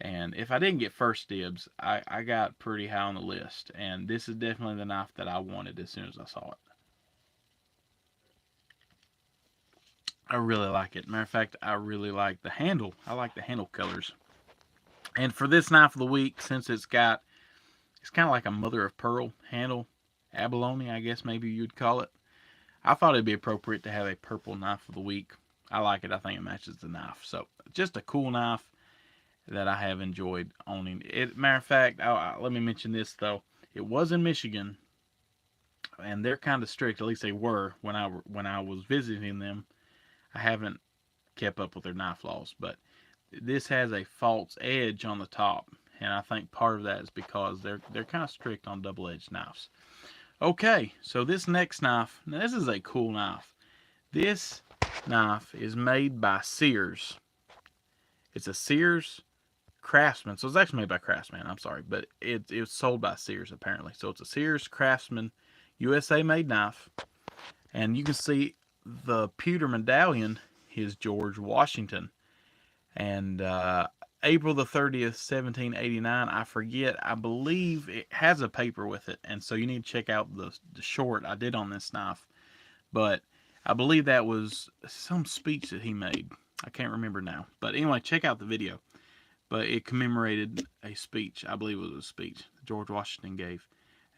And if I didn't get first dibs, I got pretty high on the list. And this is definitely the knife that I wanted as soon as I saw it. I really like it. Matter of fact, I really like the handle. I like the handle colors. And for this knife of the week, since it's kind of like a mother of pearl handle, abalone, I guess maybe you'd call it. I thought it'd be appropriate to have a purple knife of the week. I like it. I think it matches the knife. So just a cool knife that I have enjoyed owning. Matter of fact, let me mention this though. It was in Michigan, and they're kind of strict. At least they were when I was visiting them. I haven't kept up with their knife laws, but this has a false edge on the top, and I think part of that is because they're kind of strict on double-edged knives. Okay, so this next knife, now this is a cool knife. This knife is made by Sears. It's a Sears Craftsman, so it's actually made by Craftsman. I'm sorry, but it was sold by Sears apparently. So it's a Sears Craftsman USA made knife, and you can see the pewter medallion is George Washington. And April the 30th, 1789, I forget, I believe it has a paper with it, and so you need to check out the short I did on this knife. But I believe that was some speech that he made. I can't remember now. But anyway, check out the video. But it commemorated a speech. I believe it was a speech George Washington gave.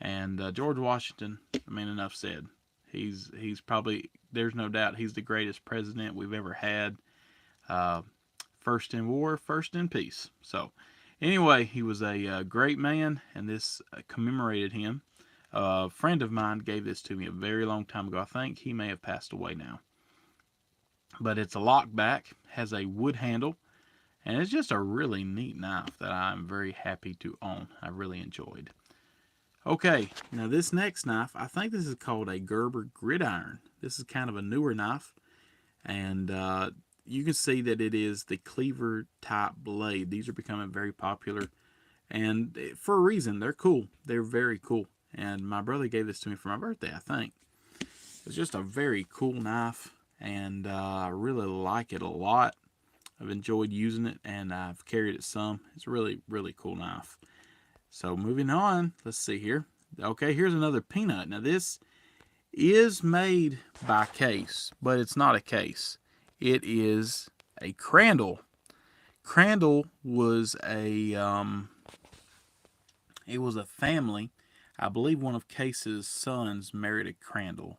And George Washington, I mean, enough said. He's probably, there's no doubt, he's the greatest president we've ever had. First in war, first in peace. So, anyway, he was a great man, and this commemorated him. A friend of mine gave this to me a very long time ago. I think he may have passed away now. But it's a lockback, has a wood handle, and it's just a really neat knife that I'm very happy to own. I really enjoyed. Okay, now this next knife, I think this is called a Gerber Gridiron. This is kind of a newer knife, and you can see that it is the cleaver type blade. These are becoming very popular, and for a reason. They're cool. They're very cool. And my brother gave this to me for my birthday, I think. It's just a very cool knife, and I really like it a lot. I've enjoyed using it, and I've carried it some. It's a really, really cool knife. So moving on, let's see here. Okay, here's another peanut. Now this is made by Case, but it's not a Case. It is a Crandall. Crandall was it was a family. I believe one of Case's sons married a Crandall.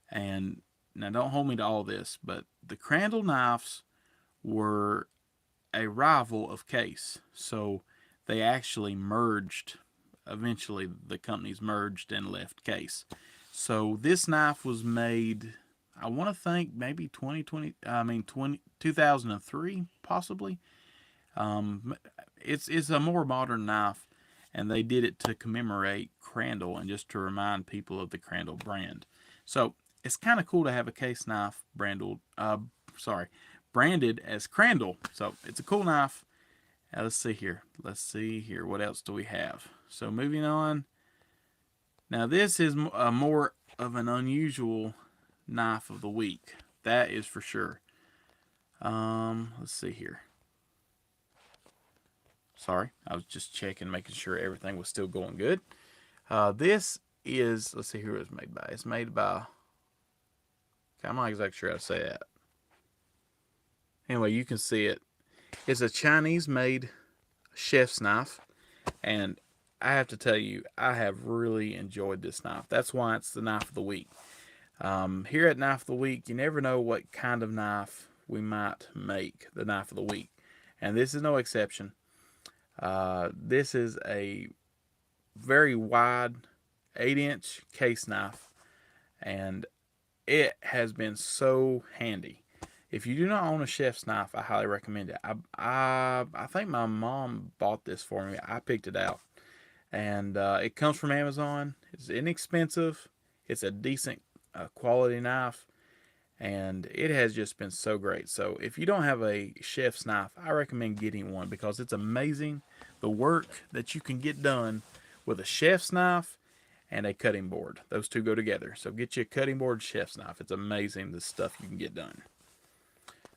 And now don't hold me to all this, but the Crandall knives were a rival of Case. So they actually merged. Eventually the companies merged and left Case. So this knife was made, I want to think maybe 2003 possibly. It's a more modern knife, and they did it to commemorate Crandall and just to remind people of the Crandall brand. So it's kind of cool to have a Case knife branded as Crandall. So it's a cool knife. Let's see here. What else do we have? So moving on. Now this is more of an unusual knife of the week. That is for sure. Let's see here. Sorry, I was just checking, making sure everything was still going good. This is, let's see who it was made by. It's made by, I'm not exactly sure how to say that. Anyway, you can see it. It's a Chinese-made chef's knife, and I have to tell you, I have really enjoyed this knife. That's why it's the knife of the week. Here at Knife of the Week, you never know what kind of knife we might make the knife of the week, and this is no exception. This is a very wide 8-inch case knife, and it has been so handy. If you do not own a chef's knife, I highly recommend it. I think my mom bought this for me. I picked it out, and it comes from Amazon. It's inexpensive. It's a decent quality knife, and it has just been so great. So if you don't have a chef's knife, I recommend getting one because it's amazing the work that you can get done with a chef's knife and a cutting board. Those two go together. So get you a cutting board, chef's knife. It's amazing the stuff you can get done.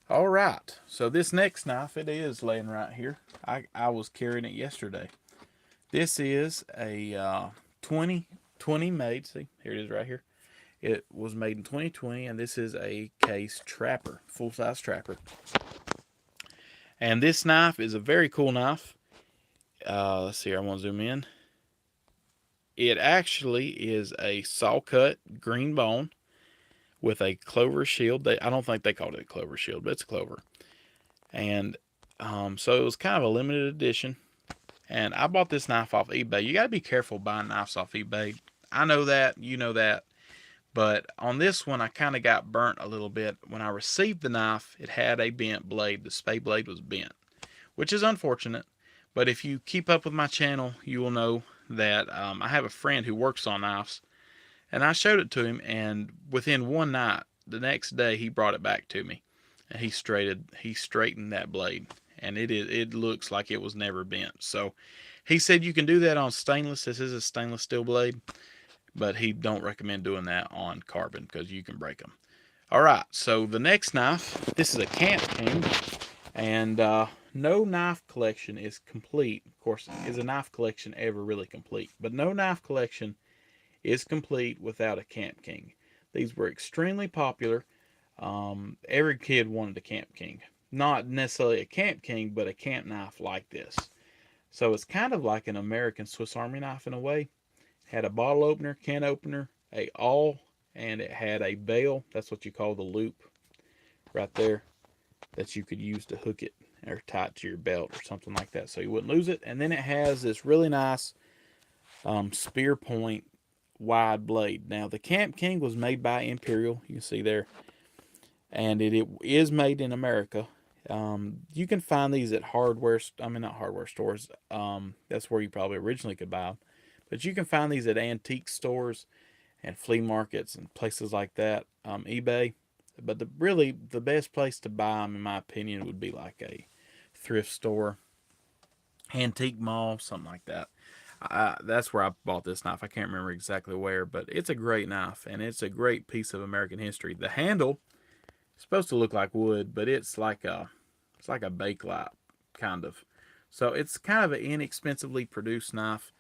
All right, so this next knife, it is laying right here. I was carrying it yesterday. This is a 2020 made. See, here it is right here. It was made in 2020, and this is a case trapper, full-size trapper. And this knife is a very cool knife. Let's see here, I want to zoom in. It actually is a saw-cut green bone with a clover shield. I don't think they called it a clover shield, but it's a clover. And so it was kind of a limited edition. And I bought this knife off eBay. You got to be careful buying knives off eBay. I know that, you know that. But on this one, I kind of got burnt a little bit. When I received the knife, it had a bent blade. The spade blade was bent, which is unfortunate. But if you keep up with my channel, you will know that I have a friend who works on knives. And I showed it to him, and within one night, the next day, he brought it back to me. And he straightened that blade. And it looks like it was never bent. So he said you can do that on stainless. This is a stainless steel blade. But he don't recommend doing that on carbon because you can break them. All right, so the next knife, this is a Camp King, and no knife collection is complete. Of course, is a knife collection ever really complete? But no knife collection is complete without a Camp King. These were extremely popular. Every kid wanted a Camp King. Not necessarily a Camp King, but a camp knife like this. So it's kind of like an American Swiss Army knife in a way. Had a bottle opener, can opener, a awl, and it had a bail. That's what you call the loop right there that you could use to hook it or tie it to your belt or something like that so you wouldn't lose it. And then it has this really nice spear point wide blade. Now the Camp King was made by Imperial, you can see there, and it is made in America. You can find these at not hardware stores. That's where you probably originally could buy them. But you can find these at antique stores and flea markets and places like that, eBay. But really, the best place to buy them, in my opinion, would be like a thrift store, antique mall, something like that. That's where I bought this knife. I can't remember exactly where, but it's a great knife, and it's a great piece of American history. The handle is supposed to look like wood, but it's like a Bakelite, kind of. So it's kind of an inexpensively produced knife.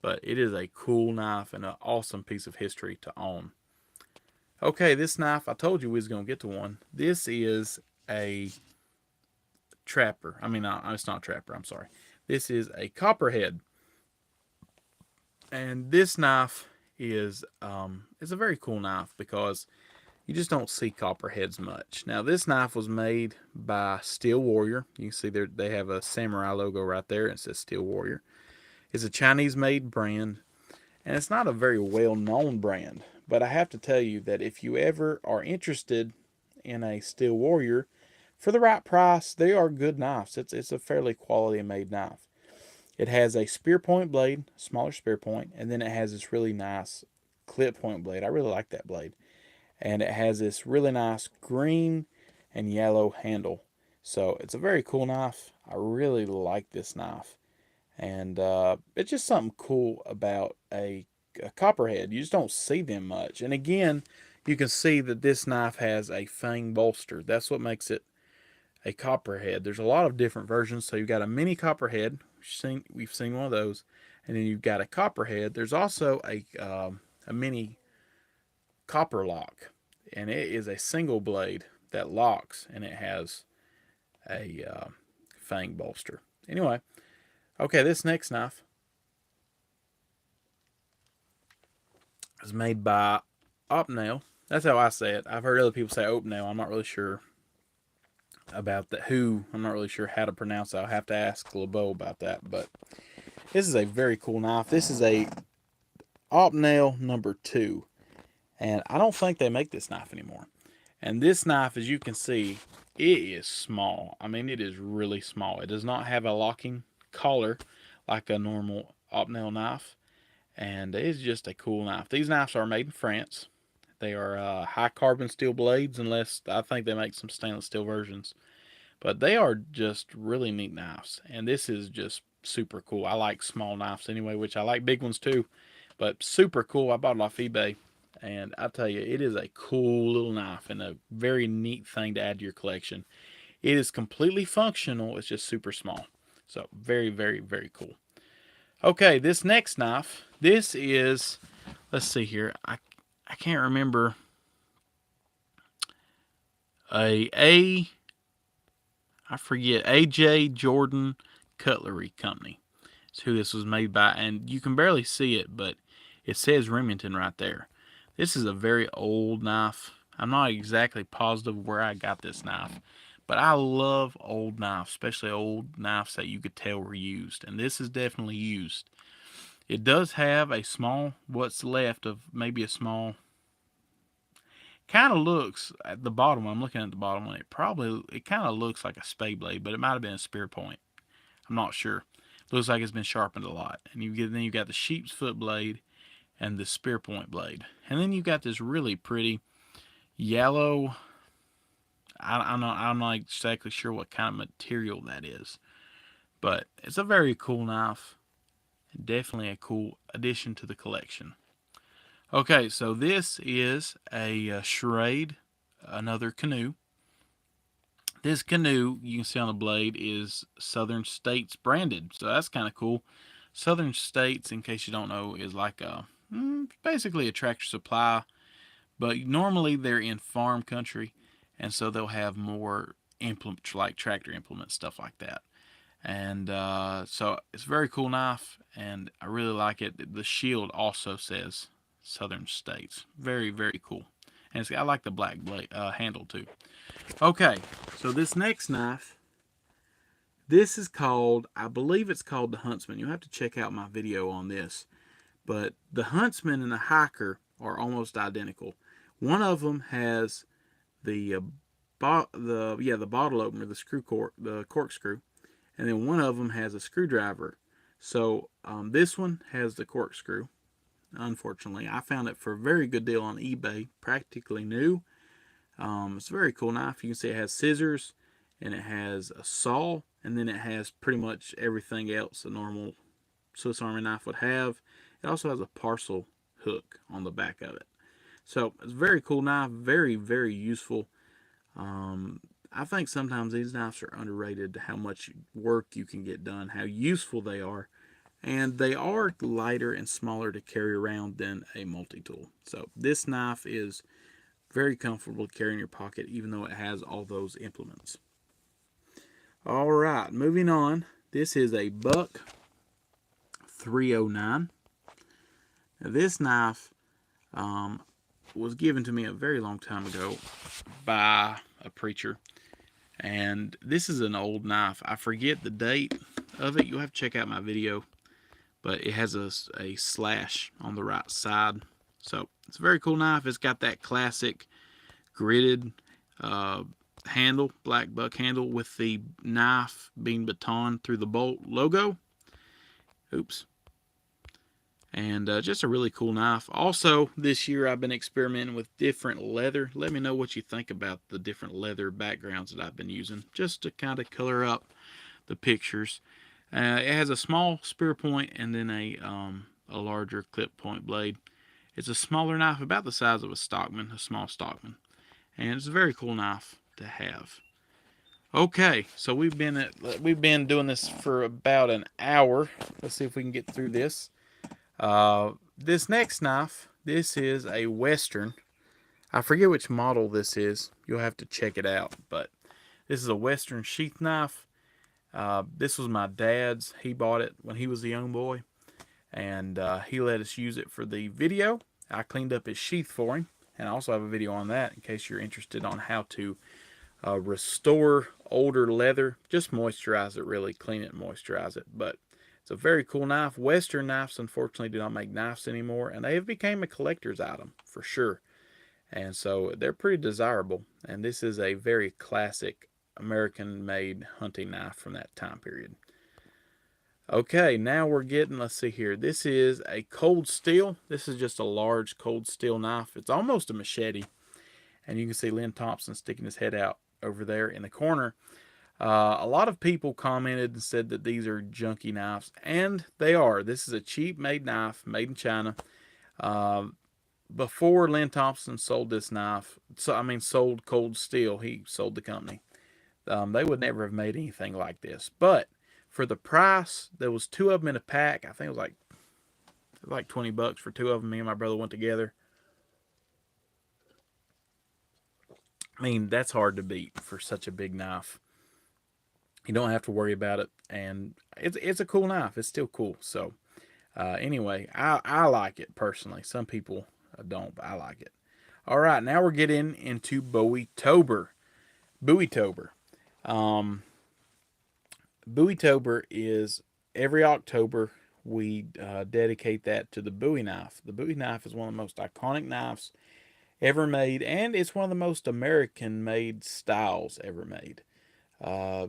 But it is a cool knife and an awesome piece of history to own. Okay, this knife, I told you we was going to get to one. This is a trapper. I mean, no, it's not a trapper, I'm sorry. This is a copperhead. And this knife is a very cool knife because you just don't see copperheads much. Now, this knife was made by Steel Warrior. You can see they have a samurai logo right there. It says Steel Warrior. It's a Chinese-made brand, and it's not a very well-known brand. But I have to tell you that if you ever are interested in a Steel Warrior, for the right price, they are good knives. It's a fairly quality-made knife. It has a spear point blade, smaller spear point, and then it has this really nice clip point blade. I really like that blade. And it has this really nice green and yellow handle. So it's a very cool knife. I really like this knife. And it's just something cool about a copperhead. You just don't see them much. And again, you can see that this knife has a fang bolster. That's what makes it a copperhead. There's a lot of different versions. So you've got a mini copperhead. We've seen one of those. And then you've got a copperhead. There's also a mini copper lock. And it is a single blade that locks. And it has a fang bolster. Anyway. Okay, this next knife is made by Opnail. That's how I say it. I've heard other people say Opnail. I'm not really sure about that. I'm not really sure how to pronounce it. I'll have to ask LeBeau about that. But this is a very cool knife. This is a Opnail number 2. And I don't think they make this knife anymore. And this knife, as you can see, it is small. I mean, it is really small. It does not have a locking collar like a normal Opnail knife, and it is just a cool knife. These knives are made in France. They are high carbon steel blades, unless I think they make some stainless steel versions, but they are just really neat knives. And this is just super cool. I like small knives anyway, which I like big ones too, but super cool. I bought it off eBay, and I tell you, it is a cool little knife and a very neat thing to add to your collection. It is completely functional. It's just super small. So very, very, very cool. Okay, this next knife, this is, let's see here. I I can't remember, I forget, AJ Jordan Cutlery Company. It's who this was made by, and you can barely see it, but it says Remington right there. This is a very old knife. I'm not exactly positive where I got this knife, but I love old knives, especially old knives that you could tell were used, and this is definitely used. It does have a small, what's left of maybe a small, kind of looks at the bottom. I'm looking at the bottom one. It kind of looks like a spade blade, but it might have been a spear point. I'm not sure. Looks like it's been sharpened a lot. And then you got the sheep's foot blade and the spear point blade, and then you got this really pretty yellow. I'm not exactly sure what kind of material that is, but it's a very cool knife. Definitely a cool addition to the collection. Okay, so this is a Schrade, another canoe. This canoe, you can see on the blade, is Southern States branded, so that's kind of cool. Southern States, in case you don't know, is like basically a Tractor Supply, but normally they're in farm country, and so they'll have more implements like tractor implements, stuff like that. And so it's a very cool knife, and I really like it. The shield also says Southern States. Very, very cool. And I like the black blade, handle too. Okay, so this next knife, this is called, I believe it's called the Huntsman. You'll have to check out my video on this. But the Huntsman and the Hiker are almost identical. One of them has the bottle opener, the corkscrew, and then one of them has a screwdriver. So this one has the corkscrew. Unfortunately, I found it for a very good deal on eBay, practically new. It's a very cool knife. You can see it has scissors, and it has a saw, and then it has pretty much everything else a normal Swiss Army knife would have. It also has a parcel hook on the back of it. So it's a very cool knife, very, very useful. I think sometimes these knives are underrated, how much work you can get done, how useful they are. And they are lighter and smaller to carry around than a multi-tool. So this knife is very comfortable to carry in your pocket, even though it has all those implements. All right, moving on. This is a Buck 309. Now, this knife was given to me a very long time ago by a preacher. And this is an old knife. I forget the date of it. You'll have to check out my video. But it has a slash on the right side. So it's a very cool knife. It's got that classic gridded handle, black buck handle, with the knife being batoned through the bolt logo. Oops. And just a really cool knife. Also, this year I've been experimenting with different leather. Let me know what you think about the different leather backgrounds that I've been using, just to kind of color up the pictures. It has a small spear point and then a larger clip point blade. It's a smaller knife, about the size of a Stockman, a small Stockman. And it's a very cool knife to have. Okay, so we've been doing this for about an hour. Let's see if we can get through this. This next knife, this is a Western. I forget which model this is. You'll have to check it out. But this is a Western sheath knife. This was my dad's. He bought it when he was a young boy, and he let us use it for the video. I cleaned up his sheath for him, and I also have a video on that in case you're interested on how to restore older leather. Just moisturize it, really. Clean it and moisturize it. But it's a very cool knife. Western knives, unfortunately, do not make knives anymore, and they have become a collector's item for sure. And so they're pretty desirable, and this is a very classic American-made hunting knife from that time period. Okay, now we're getting, let's see here. This is a cold steel. This is just a large cold steel knife. It's almost a machete. And you can see Lynn Thompson sticking his head out over there in the corner. A lot of people commented and said that these are junky knives, and they are. This is a cheap made knife, made in China. Before Lynn Thompson sold this knife, sold Cold Steel, he sold the company. They would never have made anything like this. But for the price, there was two of them in a pack. I think it was like $20 for two of them. Me and my brother went together. mean, that's hard to beat for such a big knife. You don't have to worry about it, and it's a cool knife. It's still cool. So anyway, I like it personally. Some people don't, but I like it. All right, now we're getting into Bowie-tober. Bowie-tober. Um, Bowie-tober is every October we dedicate that to the Bowie knife. The Bowie knife is one of the most iconic knives ever made, and it's one of the most American-made styles ever made. Uh,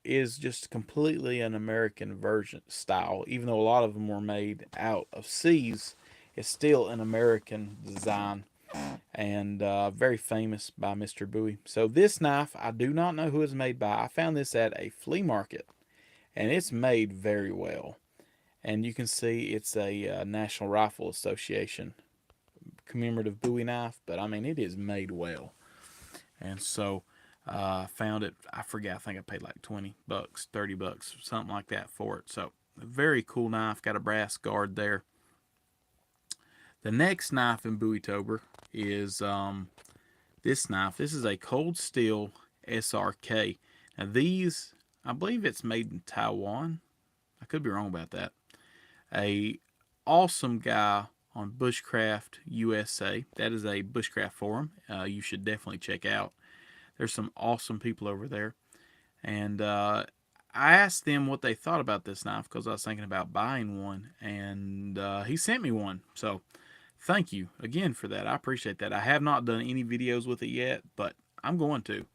is just completely an American version style, even though a lot of them were made out of seas. It's still an American design and very famous by Mr. Bowie. So this knife, I do not know who it's made by. I found this at a flea market, and it's made very well. And you can see it's a National Rifle Association commemorative Bowie knife, but I mean it is made well. And so found it. I forget. I think I paid like $20, $30, something like that for it. So very cool knife. Got a brass guard there. The next knife in Bowie-tober is this knife. This is a Cold Steel SRK. Now these, I believe it's made in Taiwan. I could be wrong about that. A awesome guy on Bushcraft USA. That is a Bushcraft forum. You should definitely check out. There's some awesome people over there. And I asked them what they thought about this knife because I was thinking about buying one. And he sent me one. So thank you again for that. I appreciate that. I have not done any videos with it yet, but I'm going to.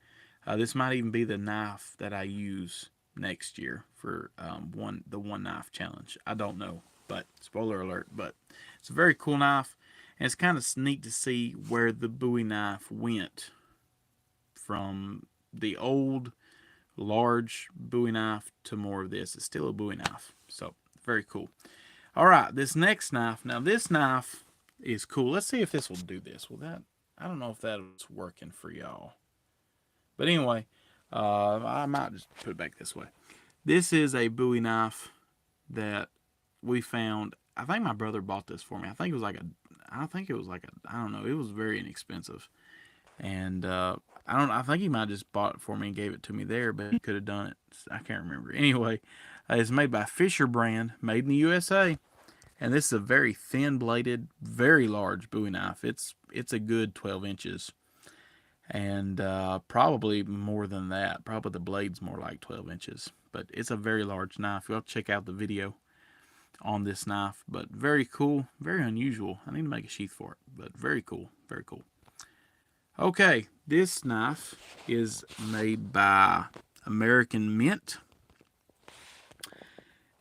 This might even be the knife that I use next year for the one knife challenge. I don't know, but spoiler alert. But it's a very cool knife, and it's kind of neat to see where the Bowie knife went from the old large Bowie knife to more of this. It's still a Bowie knife, so very cool. All right, this next knife. Now this knife is cool. Let's see if this will do this. Well, that I don't know if that's working for y'all. But anyway, I might just put it back this way. This is a Bowie knife that we found. I think my brother bought this for me. I think it was like I don't know. It was very inexpensive, and I think he might have just bought it for me and gave it to me there, but he could have done it. I can't remember. Anyway, it's made by Fisher brand, made in the USA. And this is a very thin bladed, very large Bowie knife. It's a good 12 inches. And probably more than that. Probably the blade's more like 12 inches. But it's a very large knife. You'll check out the video on this knife. But very cool, very unusual. I need to make a sheath for it. But very cool, very cool. Okay, this knife is made by American Mint.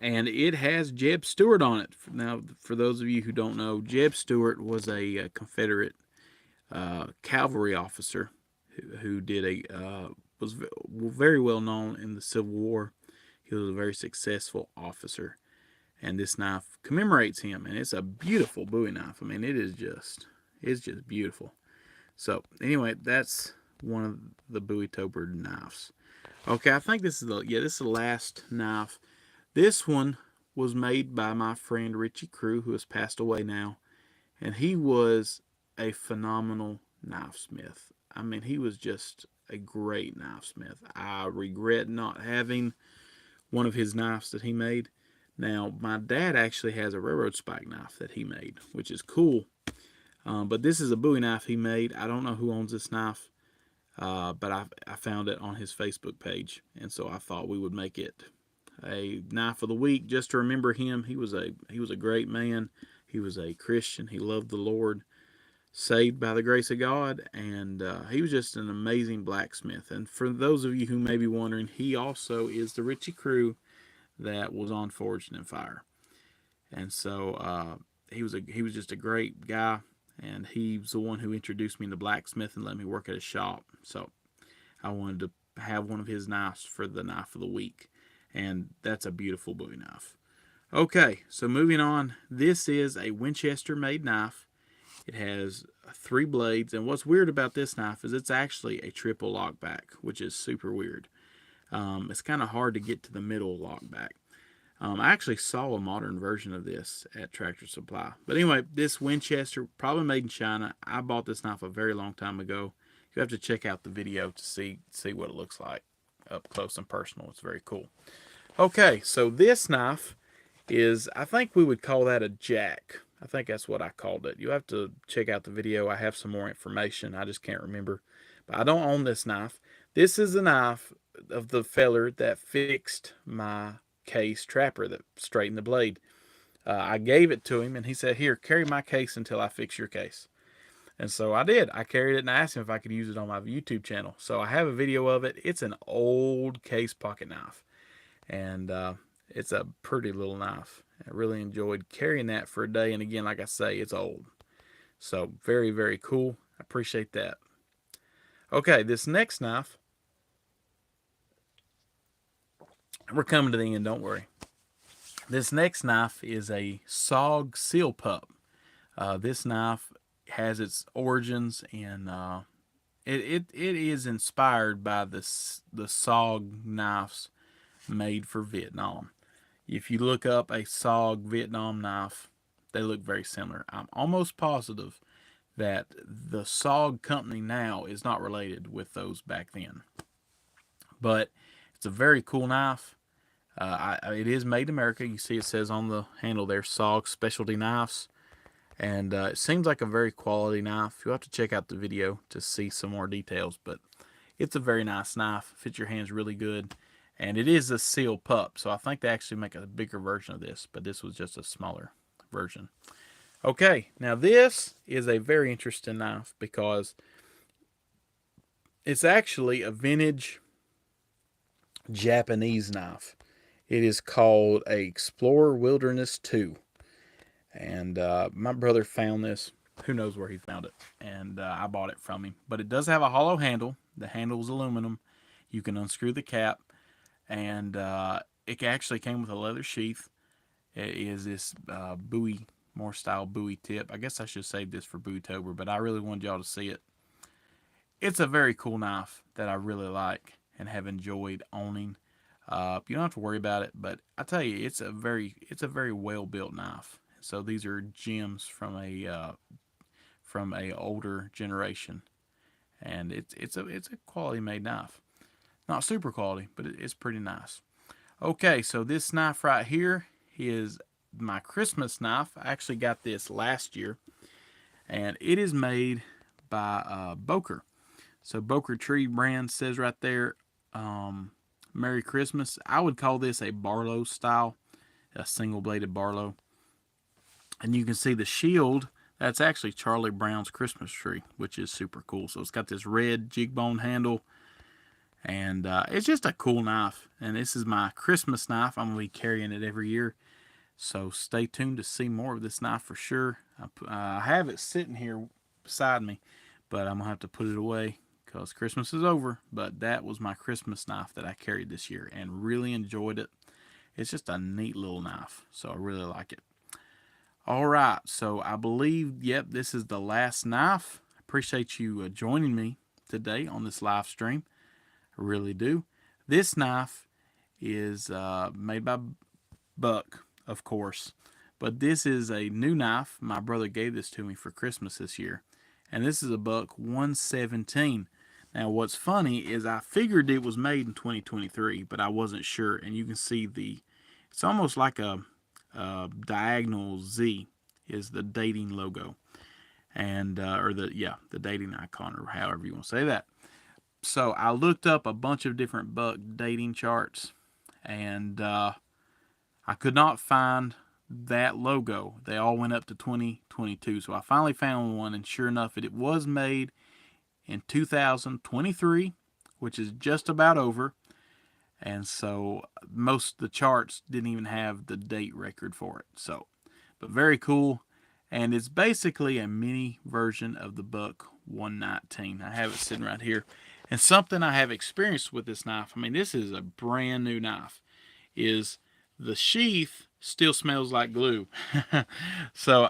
And it has Jeb Stuart on it. Now, for those of you who don't know, Jeb Stuart was a Confederate cavalry officer who did was very well known in the Civil War. He was a very successful officer, and this knife commemorates him. And it's a beautiful Bowie knife. I mean, it's just beautiful. So anyway, that's one of the Bowie-tober knives. Okay, I think this is the last knife. This one was made by my friend Richie Crew, who has passed away now, and he was a phenomenal knifesmith. I mean, he was just a great knifesmith. I regret not having one of his knives that he made. Now, my dad actually has a railroad spike knife that he made, which is cool. But this is a Bowie knife he made. I don't know who owns this knife, but I found it on his Facebook page, and so I thought we would make it a knife of the week just to remember him. He was a great man. He was a Christian. He loved the Lord, saved by the grace of God, and he was just an amazing blacksmith. And for those of you who may be wondering, he also is the Richie Crew that was on Forged in Fire. And so he was just a great guy, and he's the one who introduced me to blacksmith and let me work at his shop. So I wanted to have one of his knives for the knife of the week. And that's a beautiful Bowie knife. Okay, so moving on. This is a Winchester-made knife. It has 3 blades. And what's weird about this knife is it's actually a triple lockback, which is super weird. It's kind of hard to get to the middle lockback. I actually saw a modern version of this at Tractor Supply. But anyway, this Winchester, probably made in China. I bought this knife a very long time ago. You have to check out the video to see what it looks like up close and personal. It's very cool. Okay, so this knife is, I think we would call that a jack. I think that's what I called it. You have to check out the video. I have some more information. I just can't remember. But I don't own this knife. This is the knife of the feller that fixed my case trapper that straightened the blade. I gave it to him, and he said, "Here, carry my case until I fix your case." And so I did. I carried it and I asked him if I could use it on my YouTube channel. So I have a video of it. It's an old case pocket knife. And it's a pretty little knife. I really enjoyed carrying that for a day. And again, like I say, it's old. So very, very cool. I appreciate that. Okay, this next knife, we're coming to the end, don't worry. This next knife is a SOG Seal Pup. This knife has its origins in it is inspired by the SOG knives made for Vietnam. If you look up a SOG Vietnam knife, they look very similar. I'm almost positive that the SOG company now is not related with those back then. But it's a very cool knife. It is made in America. You see it says on the handle there, SOG Specialty Knives. And it seems like a very quality knife. You'll have to check out the video to see some more details. But it's a very nice knife. Fits your hands really good. And it is a Seal Pup. So I think they actually make a bigger version of this. But this was just a smaller version. Okay, now this is a very interesting knife because it's actually a vintage Japanese knife. It is called a Explorer Wilderness 2. And my brother found this. Who knows where he found it. And I bought it from him. But it does have a hollow handle. The handle is aluminum. You can unscrew the cap. And it actually came with a leather sheath. It is this Bowie, more style Bowie tip. I guess I should save this for Bootober, but I really wanted y'all to see it. It's a very cool knife that I really like and have enjoyed owning. You don't have to worry about it, but I tell you, it's a very well built knife. So these are gems from a older generation, and it's a quality made knife. Not super quality, but it's pretty nice. Okay, so this knife right here is my Christmas knife. I actually got this last year, and it is made by Boker. So Boker Tree brand says right there, Merry Christmas. I would call this a Barlow style, a single bladed Barlow. And you can see the shield, that's actually Charlie Brown's Christmas tree, which is super cool. So it's got this red jig bone handle, and it's just a cool knife. And this is my Christmas knife. I'm going to be carrying it every year. So stay tuned to see more of this knife for sure. I have it sitting here beside me, but I'm going to have to put it away because Christmas is over. But that was my Christmas knife that I carried this year and really enjoyed it. It's just a neat little knife, so I really like it. All right, so I believe, yep, this is the last knife. I appreciate you joining me today on this live stream. I really do. This knife is made by Buck, of course, but this is a new knife. My brother gave this to me for Christmas this year, and this is a Buck 117. Now, what's funny is I figured it was made in 2023, but I wasn't sure, and you can see it's almost like a diagonal Z is the dating logo, and the dating icon, or however you want to say that. So I looked up a bunch of different Buck dating charts, and I could not find that logo. They all went up to 2022. So I finally found one, and sure enough, it was made in 2023, which is just about over. And so most of the charts didn't even have the date record for it. So, but very cool. And it's basically a mini version of the Buck 119. I have it sitting right here. And something I have experienced with this knife, I mean, this is a brand new knife, is the sheath still smells like glue. So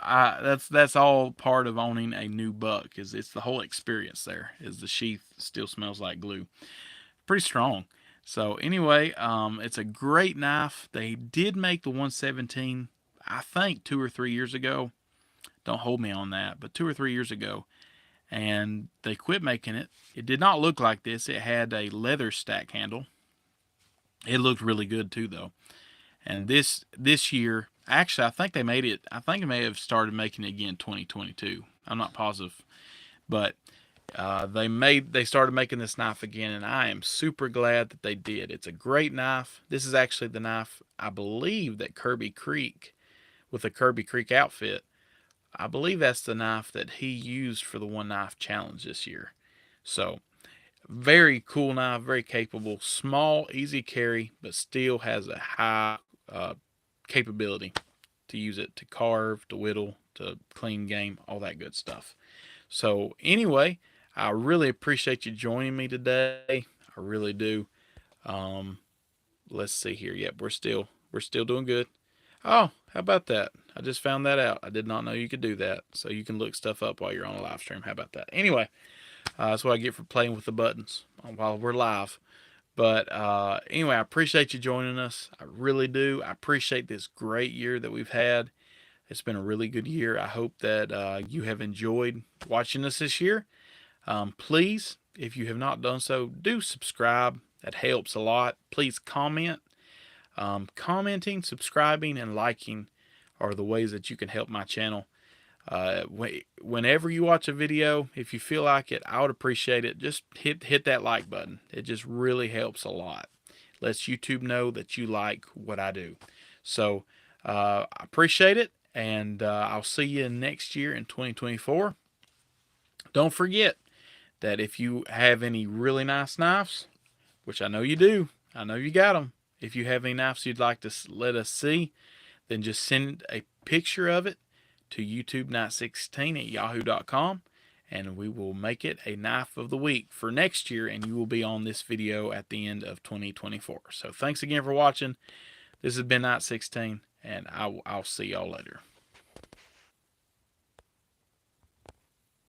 that's all part of owning a new Buck, is it's the whole experience there, is the sheath still smells like glue. Pretty strong. So anyway, it's a great knife. They did make the 117, I think 2 or 3 years ago. Don't hold me on that, but 2 or 3 years ago. and they quit making it. It did not look like this. It had a leather stack handle. It looked really good too, though. And this year, actually, I think they made it. I think they may have started making it again 2022. I'm not positive, but they started making this knife again, and I am super glad that they did. It's a great knife. This is actually the knife I believe that Kirby Creek, with the Kirby Creek outfit, I believe that's the knife that he used for the One Knife Challenge this year. So very cool knife, very capable, small, easy carry, but still has a high capability to use it to carve, to whittle, to clean game, all that good stuff. So anyway, I really appreciate you joining me today. I really do. Let's see here. Yep, we're still doing good. Oh, how about that? I just found that out. I did not know you could do that. So you can look stuff up while you're on a live stream. How about that? Anyway, that's what I get for playing with the buttons while we're live. But anyway, I appreciate you joining us. I really do. I appreciate this great year that we've had. It's been a really good year. I hope that you have enjoyed watching us this year. Please, if you have not done so, do subscribe. That helps a lot. Please comment. Commenting, subscribing, and liking are the ways that you can help my channel. Whenever you watch a video, if you feel like it, I would appreciate it. Just hit that like button. It just really helps a lot. Lets YouTube know that you like what I do. So I appreciate it, and I'll see you next year in 2024. Don't forget that if you have any really nice knives, which I know you do, I know you got them. If you have any knives you'd like to let us see, then just send a picture of it to youtube916@yahoo.com, and we will make it a knife of the week for next year, and you will be on this video at the end of 2024. So thanks again for watching. This has been Knight16, and I'll see y'all later.